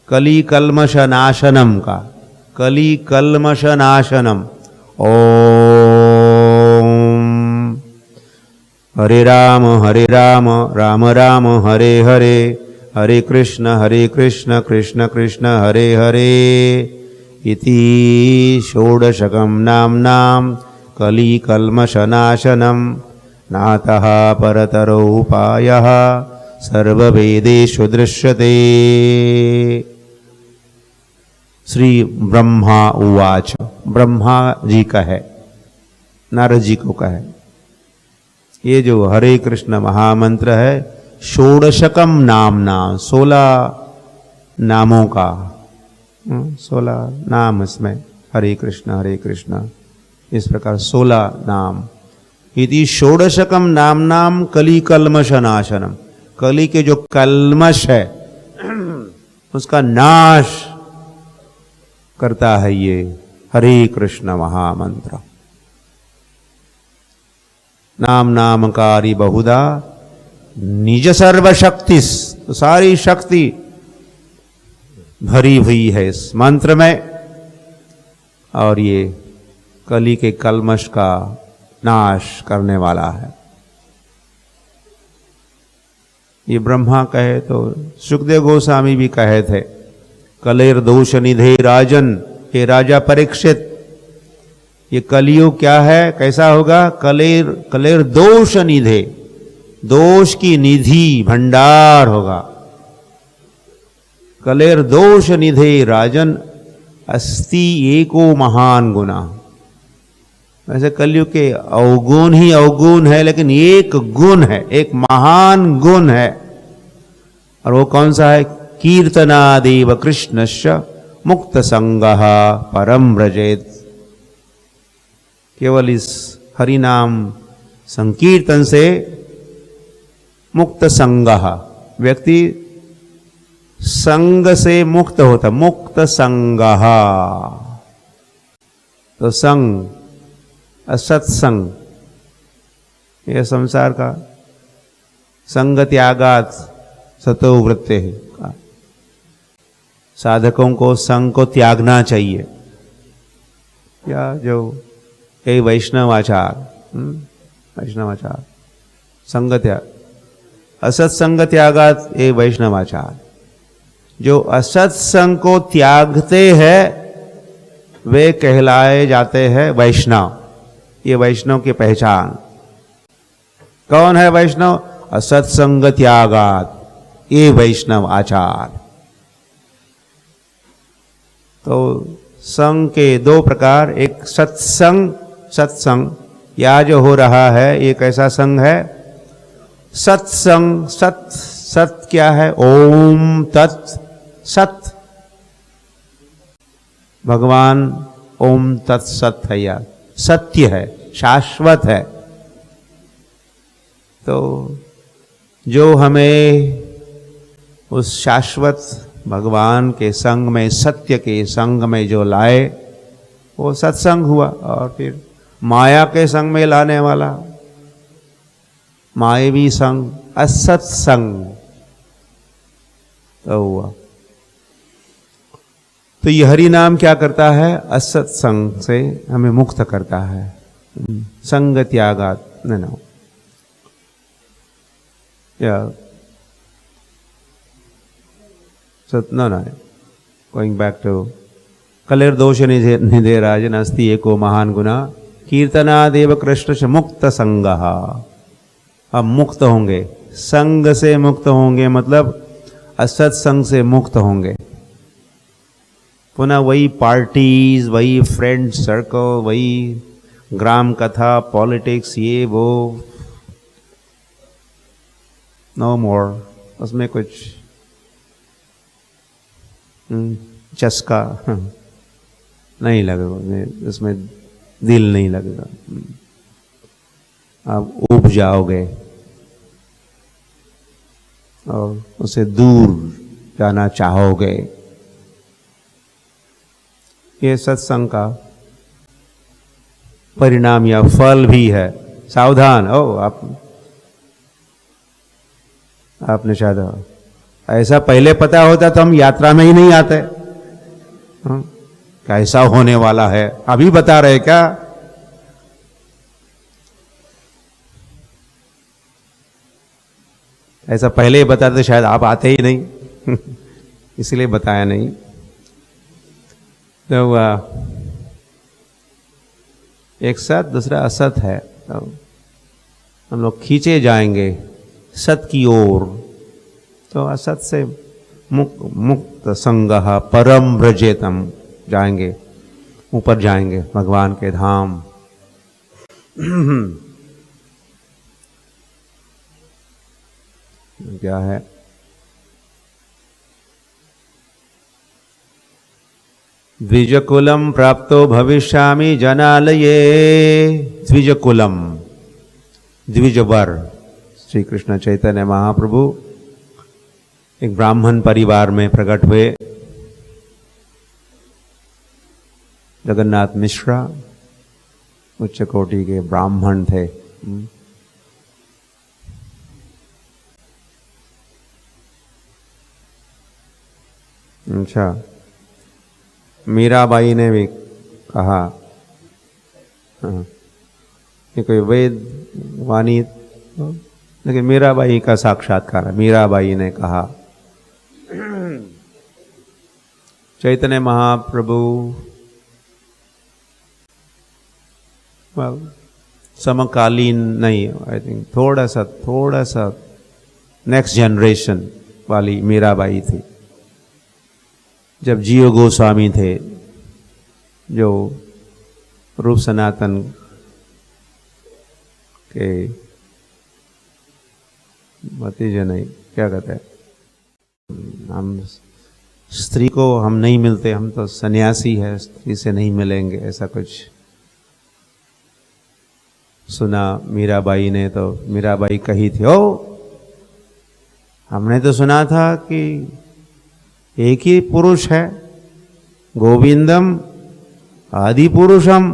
कली कल्मष नाशनम का, कली कल्मष नाशनम। ओम हरे राम राम राम हरे हरे, हरे कृष्ण कृष्ण कृष्ण हरे हरे। इति षोडशकं नाम्नां कली कल्मष नाशनम, नातः परतरो उपायः सर्ववेदेषु दृश्यते। श्री ब्रह्मा उवाच, ब्रह्मा जी कहे, नारद जी को कहे, ये जो हरे कृष्ण महामंत्र है, षोडशकम नामना, 16 नामों का, 16 नाम इसमें, हरे कृष्ण इस प्रकार 16 नाम। यदि षोडशकम नामनाम कली कल्मष नाशनम, कली के जो कल्मष है उसका नाश करता है ये हरे कृष्ण महामंत्र। नाम नामकारी बहुधा निज सर्वशक्तिस, तो सारी शक्ति भरी हुई है इस मंत्र में, और ये कली के कलमश का नाश करने वाला है। ये ब्रह्मा कहे तो सुखदेव गोस्वामी भी कहे थे, कलेर दोष निधे राजन, हे राजा परीक्षित, ये कलियुग क्या है, कैसा होगा? कलेर दोष निधे, दोष की निधि भंडार होगा। कलेर दोष निधे राजन अस्ति एको महान गुना। वैसे कलयुग के अवगुण ही अवगुण है, लेकिन एक गुण है, एक महान गुण है, और वो कौन सा है? कीर्तनादेव कृष्णस्य मुक्त संगः परम व्रजेत। केवल इस हरि नाम संकीर्तन से मुक्त संगः, व्यक्ति संग से मुक्त होता, मुक्त संगः। तो संग, असत्संग, यह संसार का संग त्यागात सतो वृत्ते है। साधकों को संग को त्यागना चाहिए। या जो कई वैष्णवाचार, वैष्णवाचार संग त्याग, असत्संग त्यागात ये वैष्णवाचार। जो असत्संग को त्यागते हैं वे कहलाए जाते हैं वैष्णव। ये वैष्णव की पहचान। कौन है वैष्णव? असत्संग त्यागात, ये वैष्णव आचार। तो संग के दो प्रकार, एक सत्संग, सत्संग या जो हो रहा है ये कैसा संग है? सत्संग। सत क्या है? ओम तत् सत, भगवान ओम तत्सत है, या सत्य है, शाश्वत है। तो जो हमें उस शाश्वत भगवान के संग में, सत्य के संग में जो लाए, वो सत्संग हुआ। और फिर माया के संग में लाने वाला मायावी संग, असत्संग तो हुआ। तो ये हरि नाम क्या करता है? असत्संग से हमें मुक्त करता है। संग त्यागात न या no, going back to Kaler दोष निधे राजन अस्ति एको महान गुना, कीर्तनादेव कृष्ण से मुक्त संगः। हम मुक्त होंगे, संग से मुक्त होंगे, मतलब असत्संग से मुक्त होंगे। पुनः वही पार्टीज, वही फ्रेंड सर्कल, वही ग्राम कथा, पॉलिटिक्स, ये वो, नो मोर। उसमें कुछ चस्का नहीं लगेगा, उसमें दिल नहीं लगेगा, आप ऊब जाओगे और उसे दूर जाना चाहोगे। ये सत्संग का परिणाम या फल भी है। सावधान हो आपने शायद ऐसा पहले पता होता तो हम यात्रा में ही नहीं आते। कैसा होने वाला है अभी बता रहे क्या? ऐसा पहले ही बताते तो शायद आप आते ही नहीं इसलिए बताया नहीं। तो एक सत दूसरा असत है, तो हम लोग खींचे जाएंगे सत की ओर। तो असत से मुक्त संगः परम व्रजेतम जाएंगे, ऊपर जाएंगे भगवान के धाम। क्या है? द्विजकुलम प्राप्तो भविष्यामि जनालये। द्विजकुलम, द्विजवर। श्री कृष्ण चैतन्य महाप्रभु एक ब्राह्मण परिवार में प्रकट हुए। जगन्नाथ मिश्रा उच्च कोटि के ब्राह्मण थे। अच्छा, मीराबाई ने भी कहा, ये कोई वेद वाणी, लेकिन मीराबाई का साक्षात्कार है। मीराबाई ने कहा, चैतन्य महाप्रभु समकालीन नहीं, आई थिंक थोड़ा सा नेक्स्ट जनरेशन वाली मीराबाई थी। जब जीव गोस्वामी थे, जो रूप सनातन के भतीजे नहीं, क्या कहते हैं, हम स्त्री को हम नहीं मिलते, हम तो सन्यासी है, स्त्री से नहीं मिलेंगे, ऐसा कुछ सुना मीराबाई ने। तो मीराबाई कही थी, ओ हमने तो सुना था कि एक ही पुरुष है, गोविंदम आदि पुरुषम,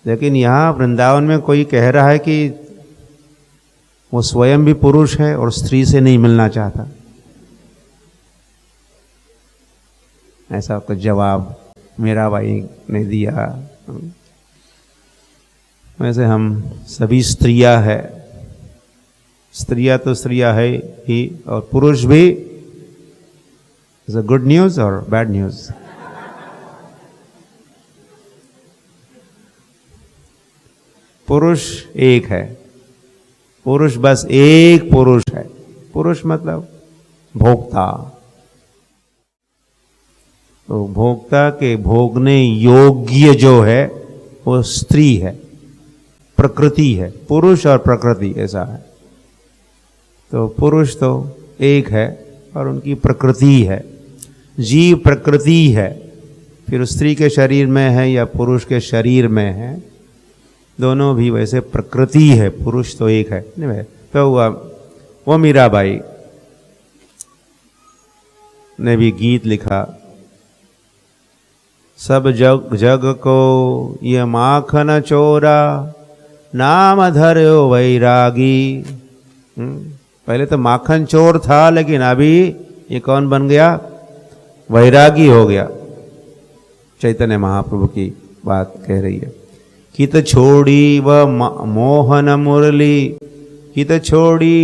लेकिन यहाँ वृंदावन में कोई कह रहा है कि वो स्वयं भी पुरुष है और स्त्री से नहीं मिलना चाहता। ऐसा कुछ जवाब मीराबाई ने दिया। वैसे हम सभी स्त्रियां है, स्त्रियां तो स्त्रियां है ही, और पुरुष भी। इज अ गुड न्यूज और बैड न्यूज? पुरुष एक है, पुरुष बस एक पुरुष है। पुरुष मतलब भोक्ता, तो भोक्ता के भोगने योग्य जो है वो स्त्री है, प्रकृति है। पुरुष और प्रकृति ऐसा है। तो पुरुष तो एक है और उनकी प्रकृति है, जीव प्रकृति है। फिर स्त्री के शरीर में है या पुरुष के शरीर में है, दोनों भी वैसे प्रकृति है, पुरुष तो एक है। तो वो मीराबाई ने भी गीत लिखा, सब जग जग को ये माखन चोरा, नाम धर्यो वैरागी। पहले तो माखन चोर था, लेकिन अभी ये कौन बन गया? वैरागी हो गया। चैतन्य महाप्रभु की बात कह रही है। कित छोड़ी व मोहन मुरली, कित छोड़ी,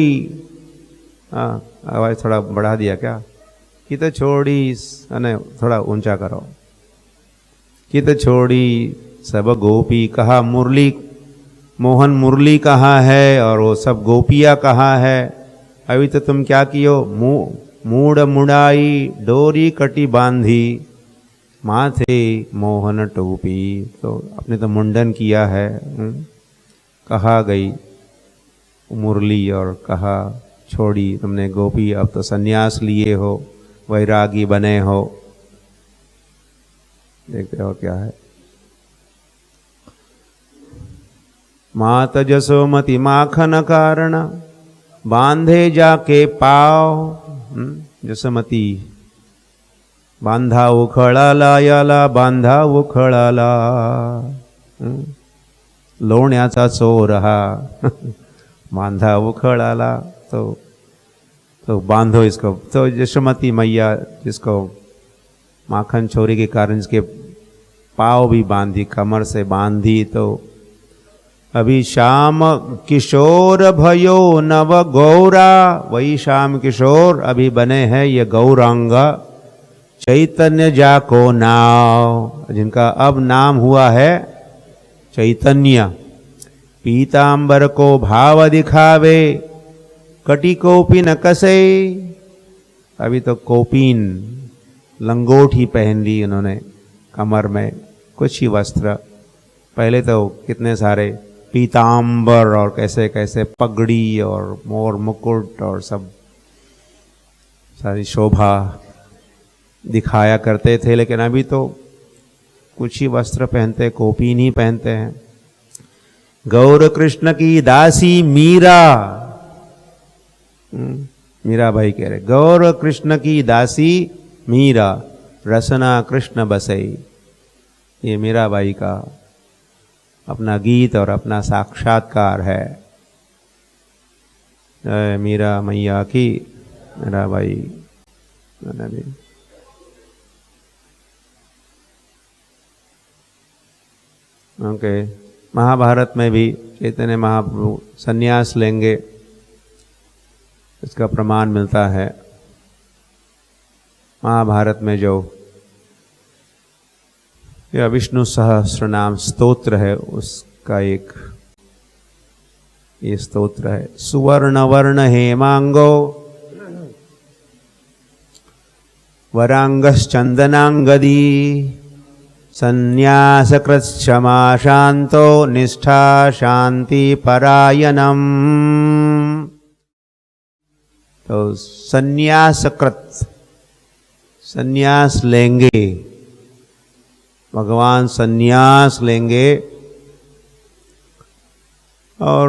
आवाज थोड़ा बढ़ा दिया क्या? कित छोड़ी, अने थोड़ा ऊंचा करो। कित छोड़ी सब गोपी, कहा मुरली, मोहन मुरली कहाँ है और वो सब गोपियाँ कहाँ है? अभी तो तुम क्या कियो? मूड मुड़ाई डोरी कटी बांधी, माथे मोहन टोपी। तो आपने तो मुंडन किया है। कहाँ गई मुरली और कहा छोड़ी तुमने गोपी? अब तो सन्यास लिए हो, वैरागी बने हो। देखते हो क्या है। मात जसोमति माखन कारण, बांधे जाके पाव। जसोमती बांधा उखळाला, याला बांधा उखळाला, लोण्याचा चोर हा बांधा उखळाला। तो बांधो इसको। तो यशोमती मैया जिसको माखन चोरी के कारण इसके पाव भी बांधी, कमर से बांधी। तो अभी श्याम किशोर भयो नव गौरा, वही श्याम किशोर अभी बने हैं ये गौरांगा। चैतन्य जाको नाव, जिनका अब नाम हुआ है चैतन्य। पीतांबर को भाव दिखावे, कटी कोपिन कसे। अभी तो कोपिन लंगोटी पहन ली उन्होंने कमर में, कुछ ही वस्त्र। पहले तो कितने सारे पीतांबर और कैसे कैसे पगड़ी और मोर मुकुट और सब सारी शोभा दिखाया करते थे, लेकिन अभी तो कुछ ही वस्त्र पहनते, कोपीन ही पहनते हैं। गौर कृष्ण की दासी मीरा, मीरा भाई कह रहे, गौर कृष्ण की दासी मीरा, रसना कृष्ण बसई। ये मीराबाई का अपना गीत और अपना साक्षात्कार है। जय मीरा मैया की, मीराबाई। ओके, महाभारत में भी चैतन्य महाप्रभु संन्यास लेंगे, इसका प्रमाण मिलता है। महाभारत में जो यह विष्णु सहस्त्र नाम स्तोत्र है, उसका एक ये स्तोत्र है। सुवर्ण वर्ण हेमांगो वरांगश्चंदनांगदी संन्यासकृत क्षमा शांतो निष्ठा शांति परायणम। तो संन्यासकृत, संन्यास लेंगे, भगवान संन्यास लेंगे और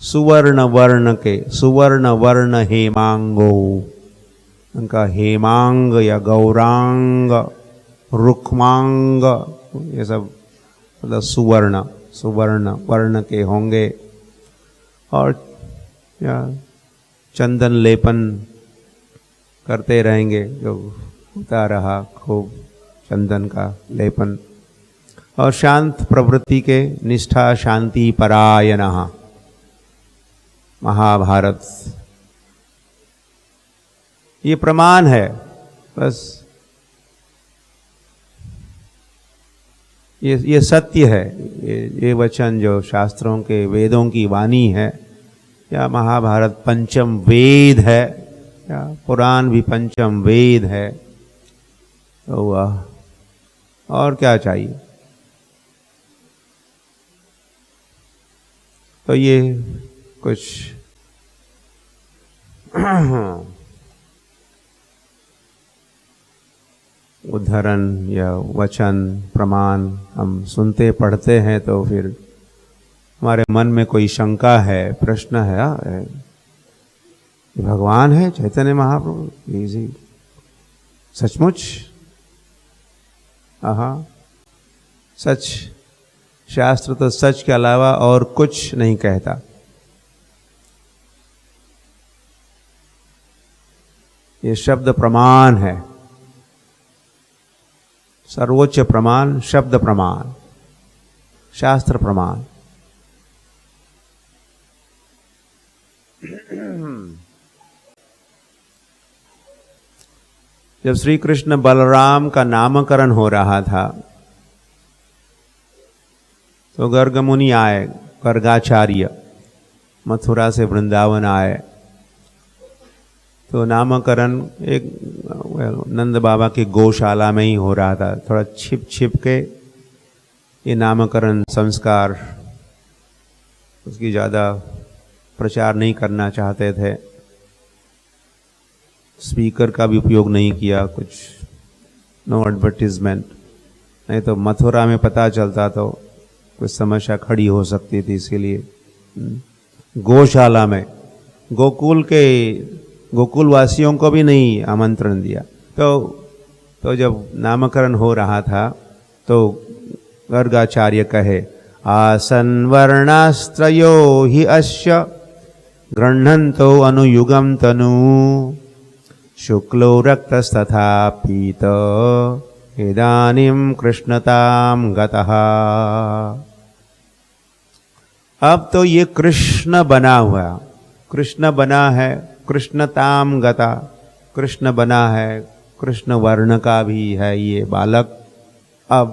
सुवर्ण वर्ण के, सुवर्ण वर्ण हेमांगो, उनका हेमांग या गौरांग, रुक्मांग, ये सब मतलब सुवर्ण, सुवर्ण वर्ण के होंगे। और या चंदन लेपन करते रहेंगे, जो होता रहा खूब चंदन का लेपन। और शांत प्रवृत्ति के, निष्ठा शांति परायणः। महाभारत ये प्रमाण है, बस ये सत्य है। ये वचन जो शास्त्रों के, वेदों की वाणी है, या महाभारत पंचम वेद है, या पुराण भी पंचम वेद है, तो वह और क्या चाहिए। तो ये कुछ उदाहरण या वचन प्रमाण हम सुनते पढ़ते हैं, तो फिर हमारे मन में कोई शंका है, प्रश्न है, ये भगवान है चैतन्य महाप्रभु, जी सचमुच? सच, शास्त्र तो सच के अलावा और कुछ नहीं कहता। ये शब्द प्रमाण है, सर्वोच्च प्रमाण शब्द प्रमाण, शास्त्र प्रमाण। जब श्री कृष्ण बलराम का नामकरण हो रहा था, तो गर्ग मुनि आए, गर्गाचार्य मथुरा से वृंदावन आए। तो नामकरण एक नंद बाबा की गौशाला में ही हो रहा था। थोड़ा छिप छिप के ये नामकरण संस्कार, उसकी ज़्यादा प्रचार नहीं करना चाहते थे। स्पीकर का भी उपयोग नहीं किया, कुछ नो एडवर्टीजमेंट, नहीं तो मथुरा में पता चलता तो कुछ समस्या खड़ी हो सकती थी। इसीलिए गौशाला में, गोकुल वासियों को भी नहीं आमंत्रण दिया। तो जब नामकरण हो रहा था, तो गर्गाचार्य कहे, आसन वर्णास्त्रयो हि अस्य गृह्णन्तो अनुयुगम तनु शुक्लो रक्तस्तथा पीत इदानीं कृष्णतां गतः। अब तो ये कृष्ण बना हुआ, कृष्ण बना है, कृष्णताम गता, कृष्ण बना है, कृष्ण वर्ण का भी है ये बालक अब।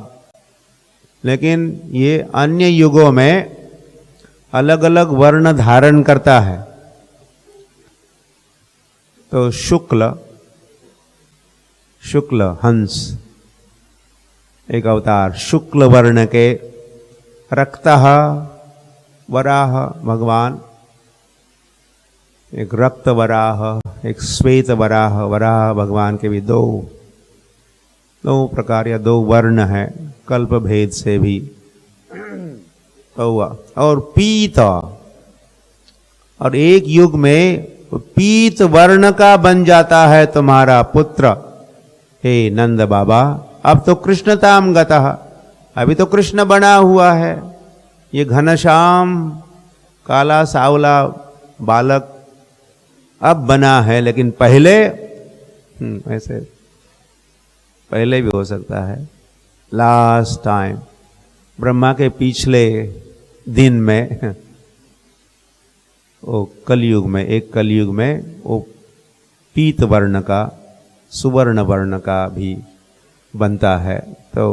लेकिन ये अन्य युगों में अलग अलग वर्ण धारण करता है। तो शुक्ल हंस एक अवतार, शुक्ल वर्ण के, रक्तः वराह भगवान, एक रक्त वराह, एक श्वेत वराह। वराह भगवान के भी दो प्रकार या दो वर्ण है, कल्प भेद से भी। और पीत, और एक युग में पीत वर्ण का बन जाता है तुम्हारा पुत्र, हे नंद बाबा। अब तो कृष्णताम गतः, अभी तो कृष्ण बना हुआ है। ये घनश्याम काला सावला बालक अब बना है, लेकिन पहले ऐसे पहले भी हो सकता है। लास्ट टाइम ब्रह्मा के पिछले दिन में वो कलयुग में, एक कलयुग में वो पीत वर्ण का सुवर्ण वर्ण का भी बनता है। तो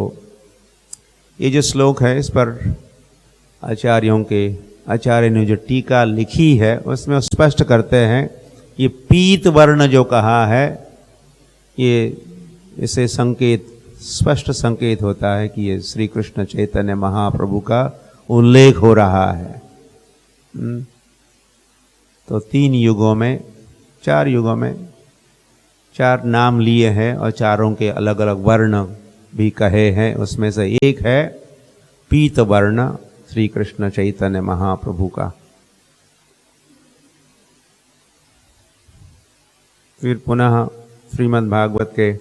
ये जो श्लोक है इस पर आचार्य ने जो टीका लिखी है उसमें स्पष्ट करते हैं ये पीत वर्ण जो कहा है, ये इसे संकेत, स्पष्ट संकेत होता है कि ये श्री कृष्ण चैतन्य महाप्रभु का उल्लेख हो रहा है। तो 3 युगों में, 4 युगों में 4 नाम लिए हैं और चारों के अलग अलग वर्ण भी कहे हैं। उसमें से एक है पीत वर्ण श्री कृष्ण चैतन्य महाप्रभु का। फिर पुनः श्रीमद् भागवत के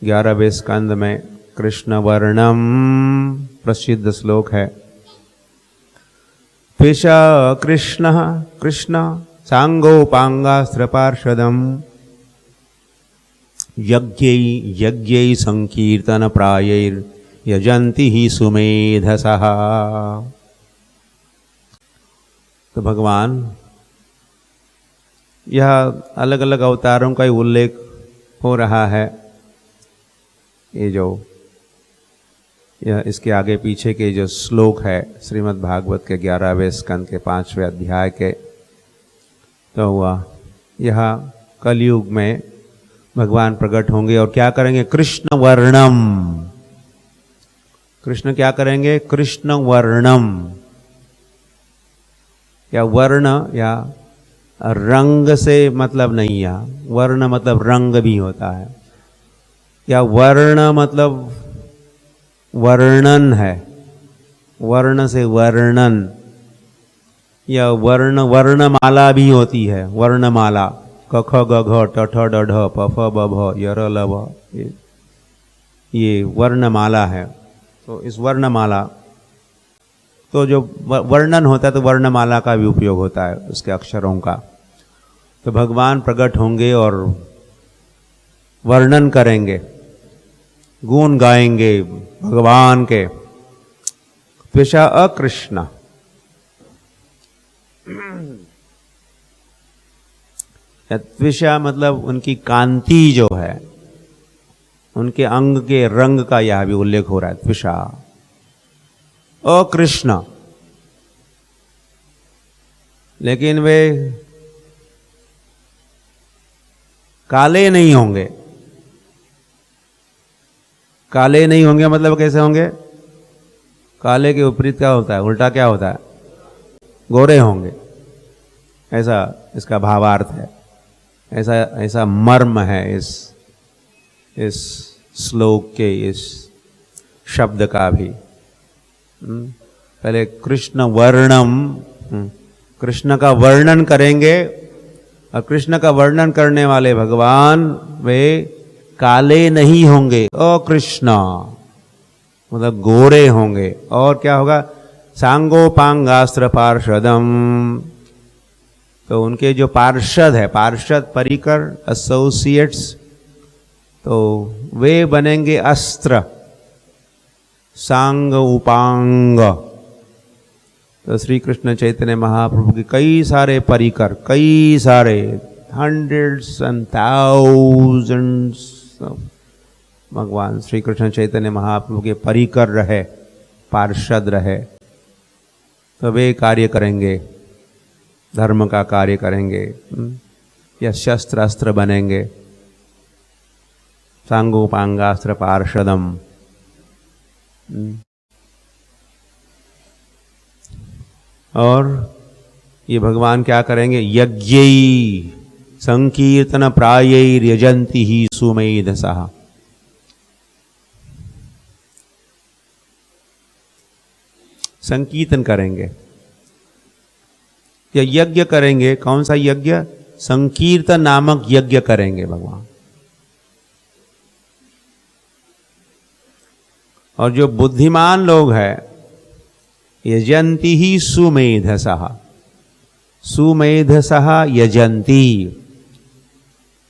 11वें स्कंद में कृष्ण वर्णम प्रसिद्ध श्लोक है। त्विषा कृष्ण कृष्ण सांगोपांगास्त्र पार्षदम यज्ञै संकीर्तन प्रायैर यजंती ही सुमेधसः। तो भगवान यह अलग अलग अवतारों का ही उल्लेख हो रहा है। ये जो यह इसके आगे पीछे के जो श्लोक है श्रीमद् भागवत के 11वें स्कंद के 5वें अध्याय के, तो वह यह कलयुग में भगवान प्रकट होंगे और क्या करेंगे? कृष्ण वर्णम। कृष्ण क्या करेंगे? कृष्ण वर्णम। या वर्ण या रंग से मतलब नहीं, या वर्ण मतलब रंग भी होता है, या वर्ण मतलब वर्णन है, वर्ण से वर्णन, या वर्णमाला भी होती है। वर्णमाला क ख ग घ ट ठ ड ढ प फ ब भ य र ल व, ये वर्णमाला है। तो इस वर्णमाला, तो जो वर्णन होता है तो वर्णमाला का भी उपयोग होता है उसके अक्षरों का। तो भगवान प्रकट होंगे और वर्णन करेंगे, गुण गाएंगे भगवान के। त्विषा अकृष्ण, त्विषा मतलब उनकी कांति जो है, उनके अंग के रंग का यह भी उल्लेख हो रहा है। त्विषा अकृष्ण, लेकिन वे काले नहीं होंगे। काले नहीं होंगे मतलब कैसे होंगे? काले के विपरीत क्या होता है? उल्टा क्या होता है? गोरे होंगे, ऐसा इसका भावार्थ है। ऐसा मर्म है इस श्लोक के, इस शब्द का भी। पहले कृष्ण वर्णम, कृष्ण का वर्णन करेंगे, और कृष्ण का वर्णन करने वाले भगवान वे काले नहीं होंगे। अकृष्ण मतलब गोरे होंगे। और क्या होगा? सांगोपांगास्त्र पार्षदम, तो उनके जो पार्षद है, पार्षद परिकर, एसोसिएट्स, तो वे बनेंगे अस्त्र, सांग उपांग। तो श्री कृष्ण चैतन्य महाप्रभु के कई सारे परिकर, कई सारे हंड्रेड्स एंड थाउजेंड्स भगवान श्री कृष्ण चैतन्य महाप्रभु के परिकर रहे, पार्षद रहे, तो वे कार्य करेंगे, धर्म का कार्य करेंगे, या शस्त्र अस्त्र बनेंगे। सांगोपांगास्त्र पार्षदम। और ये भगवान क्या करेंगे? यज्ञै संकीर्तन प्रायैर यजंती ही सुमेधसः। संकीर्तन करेंगे या यज्ञ करेंगे। कौन सा यज्ञ? संकीर्तन नामक यज्ञ करेंगे भगवान। और जो बुद्धिमान लोग हैं, यजंती ही सुमेधसः, सुमेधसः यजंती,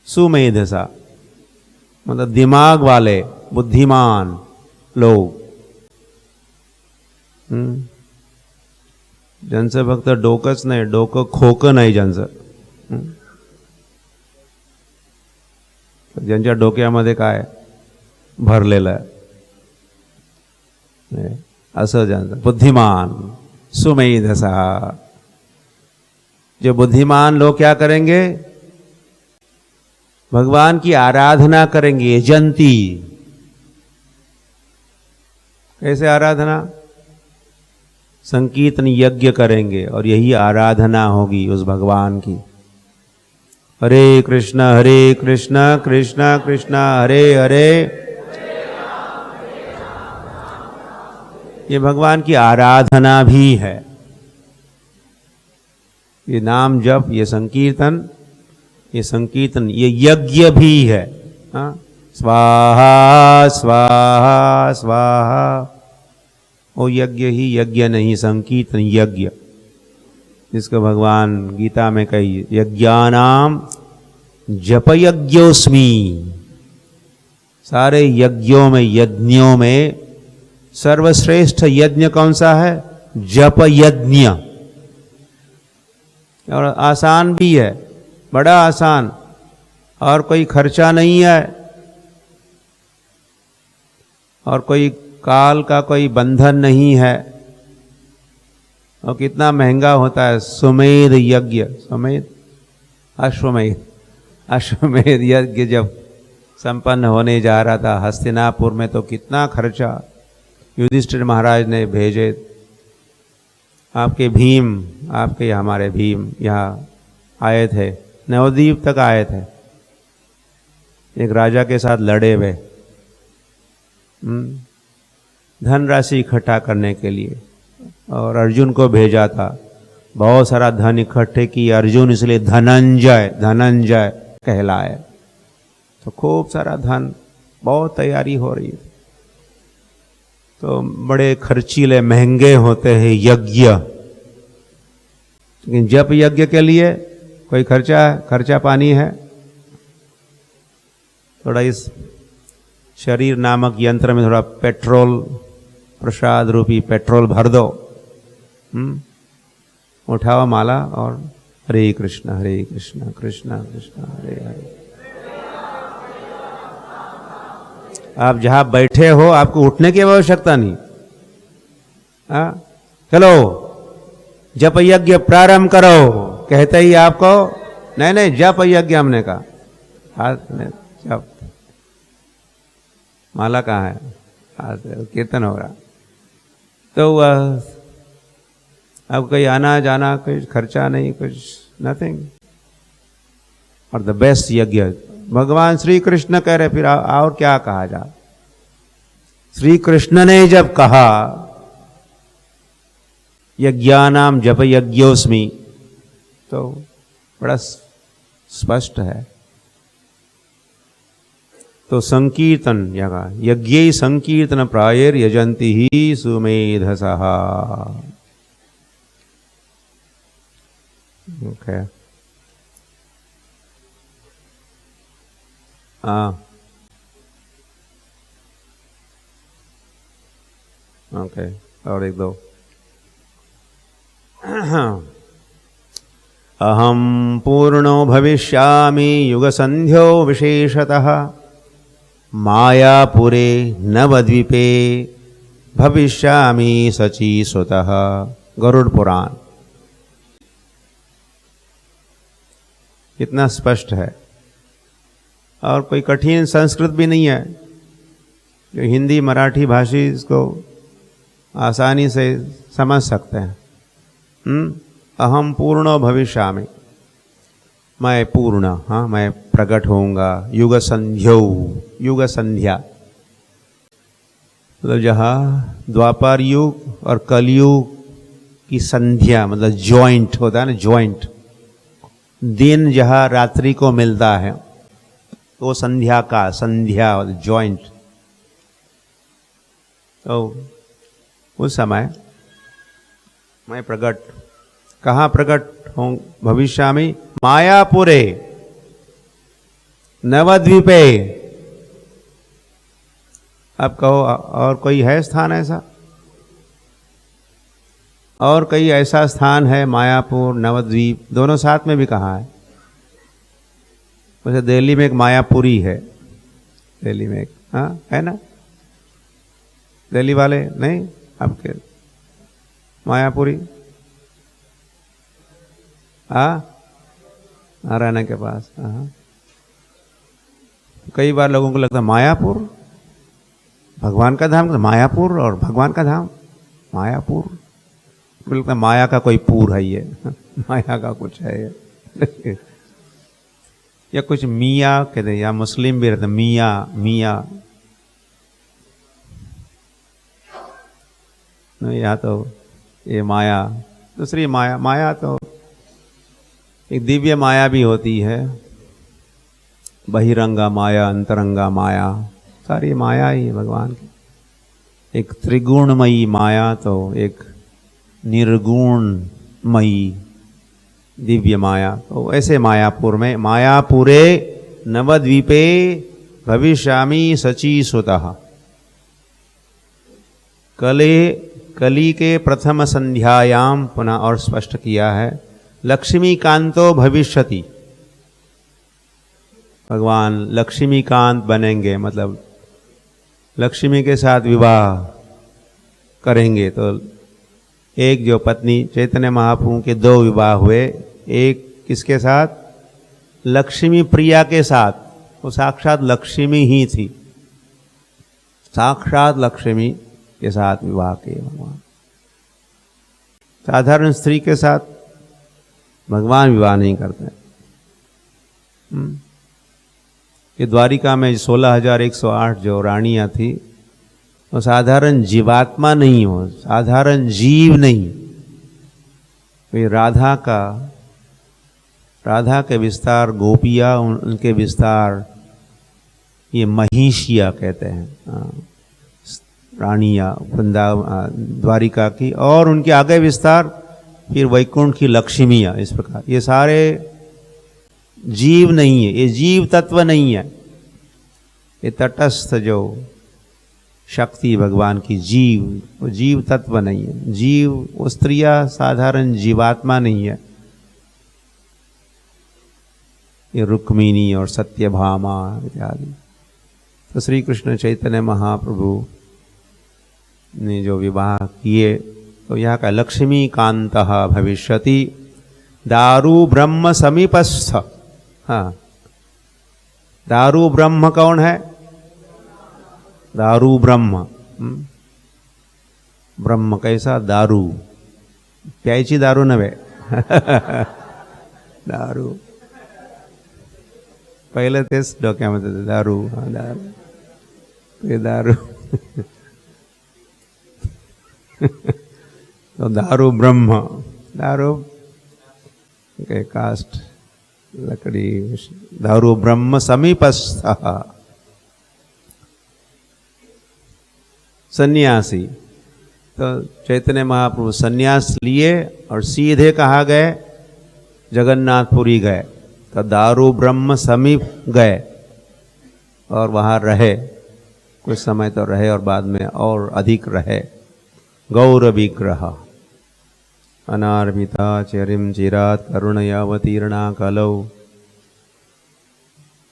सुमेधसा मतलब दिमाग वाले बुद्धिमान लोग। ज्यांचं फक्त डोकंच नाही, डोकं खोकं नाही ज्यांचं, ज्यांच्या डोक्यामध्ये काय भरलेलं आहे असं ज्यांचं बुद्धिमान, सुमेधसा। जो बुद्धिमान लोग क्या करेंगे? भगवान की आराधना करेंगे, यजंती। कैसे आराधना? संकीर्तन यज्ञ करेंगे और यही आराधना होगी उस भगवान की। हरे कृष्ण कृष्ण कृष्ण हरे हरे, ये भगवान की आराधना भी है। ये नाम जप, ये संकीर्तन, ये यज्ञ भी है। स्वाहा स्वाहा स्वाहा, वो यज्ञ ही यज्ञ नहीं, संकीर्तन यज्ञ, जिसको भगवान गीता में कही, यज्ञानाम जपयज्ञोस्मि। सारे यज्ञों में, यज्ञों में सर्वश्रेष्ठ यज्ञ कौन सा है? जप यज्ञ। और आसान भी है, बड़ा आसान, और कोई खर्चा नहीं है, और कोई काल का कोई बंधन नहीं है। और कितना महंगा होता है सुमेध यज्ञ, सुमेध अश्वमेध यज्ञ जब संपन्न होने जा रहा था हस्तिनापुर में, तो कितना खर्चा युधिष्ठिर महाराज ने भेजे। आपके भीम, आपके हमारे भीम यहाँ आए थे, नवद्वीप तक आए थे, एक राजा के साथ लड़े हुए, धनराशि इकट्ठा करने के लिए, और अर्जुन को भेजा था। बहुत सारा धन इकट्ठे की अर्जुन, इसलिए धनंजय कहलाए। तो खूब सारा धन, बहुत तैयारी हो रही है। तो बड़े खर्चीले महंगे होते हैं यज्ञ, लेकिन जप यज्ञ के लिए कोई खर्चा पानी है? थोड़ा इस शरीर नामक यंत्र में थोड़ा पेट्रोल, प्रसाद रूपी पेट्रोल भर दो, उठाओ माला और हरे कृष्ण कृष्ण कृष्ण हरे हरे। आप जहां बैठे हो, आपको उठने की आवश्यकता नहीं। चलो जप यज्ञ प्रारंभ करो, कहते ही आपको नहीं जप यज्ञ हमने कहा, हाथ में जप, माला कहाँ है? हाथ, कीर्तन हो रहा। तो अब कहीं आना जाना, कुछ खर्चा नहीं, कुछ नथिंग। और द बेस्ट यज्ञ भगवान श्री कृष्ण कह रहे, फिर और क्या कहा जा? श्री कृष्ण ने जब कहा यज्ञानाम जप यज्ञोस्मि, तो बड़ा स्पष्ट है। तो संकीर्तन यज्ञ संकीर्तन प्रायर यजंती ही सुमेधसः। ओके, ओके, और एक दो। अहम पूर्णो भविष्यामि युगसंध्यो विशेषतः मायापुरे नवद्वीपे भविष्यामि सचीसुतः। गरुड़ पुराण। कितना स्पष्ट है, और कोई कठिन संस्कृत भी नहीं है, जो हिंदी मराठी भाषी इसको आसानी से समझ सकते हैं। अहम पूर्णो भविष्यामि, मैं पूर्ण, हाँ मैं प्रकट होऊंगा। युग संध्यो, युग संध्या मतलब जहाँ द्वापर युग और कलयुग की संध्या, मतलब जॉइंट होता है ना, जॉइंट दिन जहाँ रात्रि को मिलता है, तो संध्या का, संध्या जॉइंट। तो उस समय मैं प्रकट, कहाँ प्रकट हूँ? भविष्यामि मायापुरे नवद्वीपे। अब कहो और कोई है स्थान ऐसा? और कई ऐसा स्थान है? मायापुर, नवद्वीप दोनों साथ में भी कहा है। वैसे दिल्ली में एक मायापुरी है, दिल्ली में एक, हाँ है ना? दिल्ली वाले नहीं आपके मायापुरी? नारायण के पास। हाँ, कई बार लोगों को लगता है मायापुर भगवान का धाम, मायापुर और भगवान का धाम मायापुर, लगता है माया का कोई पुर है ये माया का कुछ है ये या कुछ मियाँ कहते हैं, या मुस्लिम भी रहते मियाँ मियाँ, या तो ये माया, दूसरी माया। माया तो एक दिव्य माया भी होती है, बहिरंगा माया, अंतरंगा माया, सारी माया ही है भगवान की। एक त्रिगुणमयी माया तो एक निर्गुणमयी दिव्य माया। तो ऐसे मायापुर में, मायापुरे नवद्वीपे भविष्यामि शचीसुतः। कली के प्रथम संध्यायाम पुनः और स्पष्ट किया है, लक्ष्मीकांतो भविष्यति। भगवान लक्ष्मीकांत बनेंगे, मतलब लक्ष्मी के साथ विवाह करेंगे। तो एक जो पत्नी चैतन्य महाप्रभु के दो विवाह हुए, एक किसके साथ? लक्ष्मी प्रिया के साथ। वो साक्षात लक्ष्मी ही थी, साक्षात लक्ष्मी के साथ विवाह किए भगवान। साधारण स्त्री के साथ भगवान विवाह नहीं करते। ये द्वारिका में 16,108 जो रानियां थी, वो साधारण जीवात्मा नहीं हो, साधारण जीव नहीं। ये राधा के विस्तार, गोपिया उनके विस्तार, ये महिषिया कहते हैं, रानिया वृंदावन द्वारिका की, और उनके आगे विस्तार फिर वैकुंठ की लक्ष्मियाँ। इस प्रकार ये सारे जीव नहीं है, ये जीव तत्व नहीं है। ये तटस्थ जो शक्ति भगवान की जीव, वो जीव तत्व नहीं है। जीव वो स्त्रियां साधारण जीवात्मा नहीं है। ये रुक्मिणी और सत्यभामा इत्यादि। तो श्री कृष्ण चैतन्य महाप्रभु ने जो विवाह किए, तो यहाँ का लक्ष्मीकांतः भविष्यति दारु ब्रह्म समीपस्थ। हाँ, दारु ब्रह्म कौन है? दारू ब्रह्म। ब्रह्म कैसा? दारू, प्यायची दारू नव्हे दारू, पहिलं तेच डोक्यामध्ये होतं, दारू। हा, दारू, ते दारू तो दारू ब्रह्म, दारू के कास्ट लकड़ी, दारू ब्रह्म समीपस्थ सन्यासी। तो चैतन्य महाप्रभु सन्यास लिए और सीधे कहाँ गए? जगन्नाथपुरी गए। तो दारू ब्रह्म समीप गए और वहाँ रहे, कुछ समय तो रहे और बाद में और अधिक रहे। गौर विग्रह अनार्भिता चरिम चिरात करुणयावतीर्णा कलौ।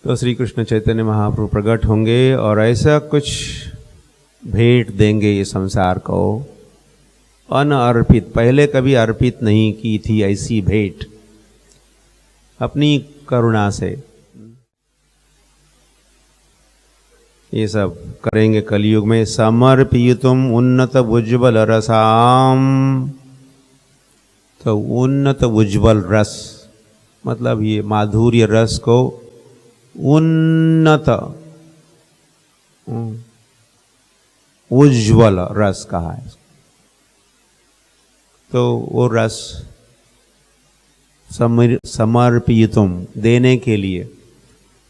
तो श्री कृष्ण चैतन्य महाप्रभु प्रकट होंगे और ऐसा कुछ भेंट देंगे ये संसार को, अनअर्पित, पहले कभी अर्पित नहीं की थी ऐसी भेंट, अपनी करुणा से ये सब करेंगे कलयुग में। समर्पितुम उन्नत उज्ज्वल रसाम। तो उन्नत उज्ज्वल रस मतलब ये माधुर्य रस को उन्नत उज्ज्वल रस कहा है। तो वो रस समर्पितुम देने के लिए,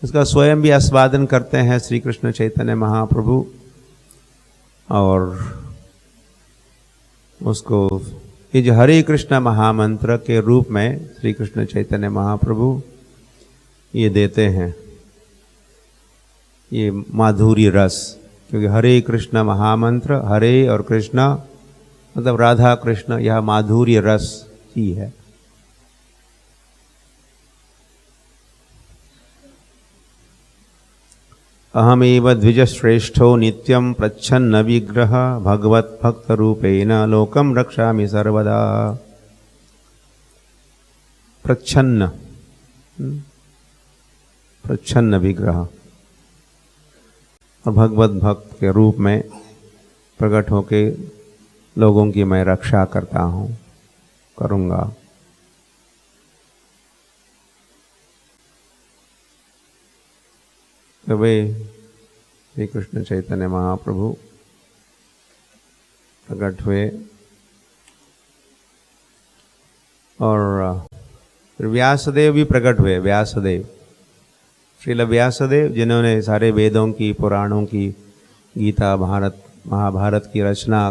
उसका स्वयं भी आस्वादन करते हैं श्री कृष्ण चैतन्य महाप्रभु। और उसको ये जो हरे कृष्ण महामंत्र के रूप में श्री कृष्ण चैतन्य महाप्रभु ये देते हैं, ये माधुर्य रस। क्योंकि हरे कृष्ण महामंत्र, हरे और कृष्ण मतलब राधा कृष्ण, यह माधुर्य रस ही है। अहमेव द्विजश्रेष्ठो नित्यं प्रच्छन्न विग्रह भगवत भक्त रूपेण लोकम रक्षामि सर्वदा। प्रच्छन्न, प्रच्छन्न विग्रह और भगवत भक्त के रूप में प्रकट होके लोगों की मैं रक्षा करता हूँ, करूँगा। तो वे श्री कृष्ण चैतन्य महाप्रभु प्रकट हुए और फिर व्यासदेव भी प्रकट हुए। व्यासदेव, श्रील व्यासदेव जिन्होंने सारे वेदों की, पुराणों की, गीता, भारत, महाभारत की रचना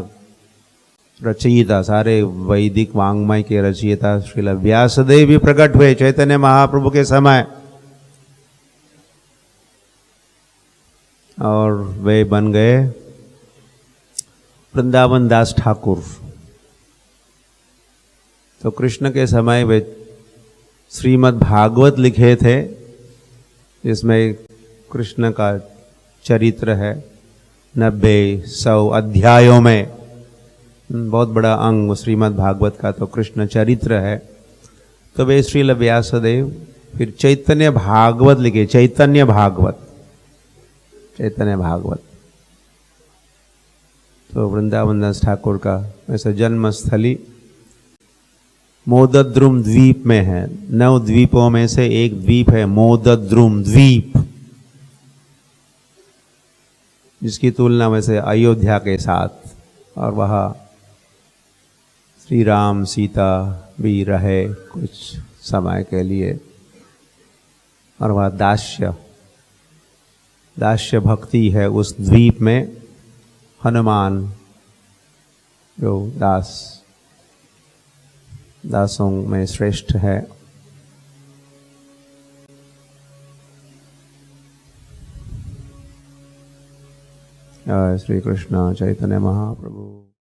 रचयिता, सारे वैदिक वाङ्मय के रचयिता श्रील व्यासदेव भी प्रकट हुए चैतन्य महाप्रभु के समय। और वे बन गए वृंदावन दास ठाकुर। तो कृष्ण के समय वे श्रीमद् भागवत लिखे थे, जिसमें कृष्ण का चरित्र है 90-100 अध्यायों में। बहुत बड़ा अंग श्रीमद् भागवत का तो कृष्ण चरित्र है। तो वे श्रील व्यासदेव फिर चैतन्य भागवत लिखे, चैतन्य भागवत, चैतन्य भागवत। तो वृंदावन दास ठाकुर का वैसे जन्म स्थली मोदद्रुम द्वीप में है। 9 द्वीपों में से एक द्वीप है मोदद्रुम द्वीप, जिसकी तुलना वैसे अयोध्या के साथ। और वहाँ श्री राम सीता भी रहे कुछ समय के लिए। और वह दास्य भक्ति है उस द्वीप में। हनुमान जो दासों में श्रेष्ठ है। श्री कृष्ण चैतन्य महाप्रभु।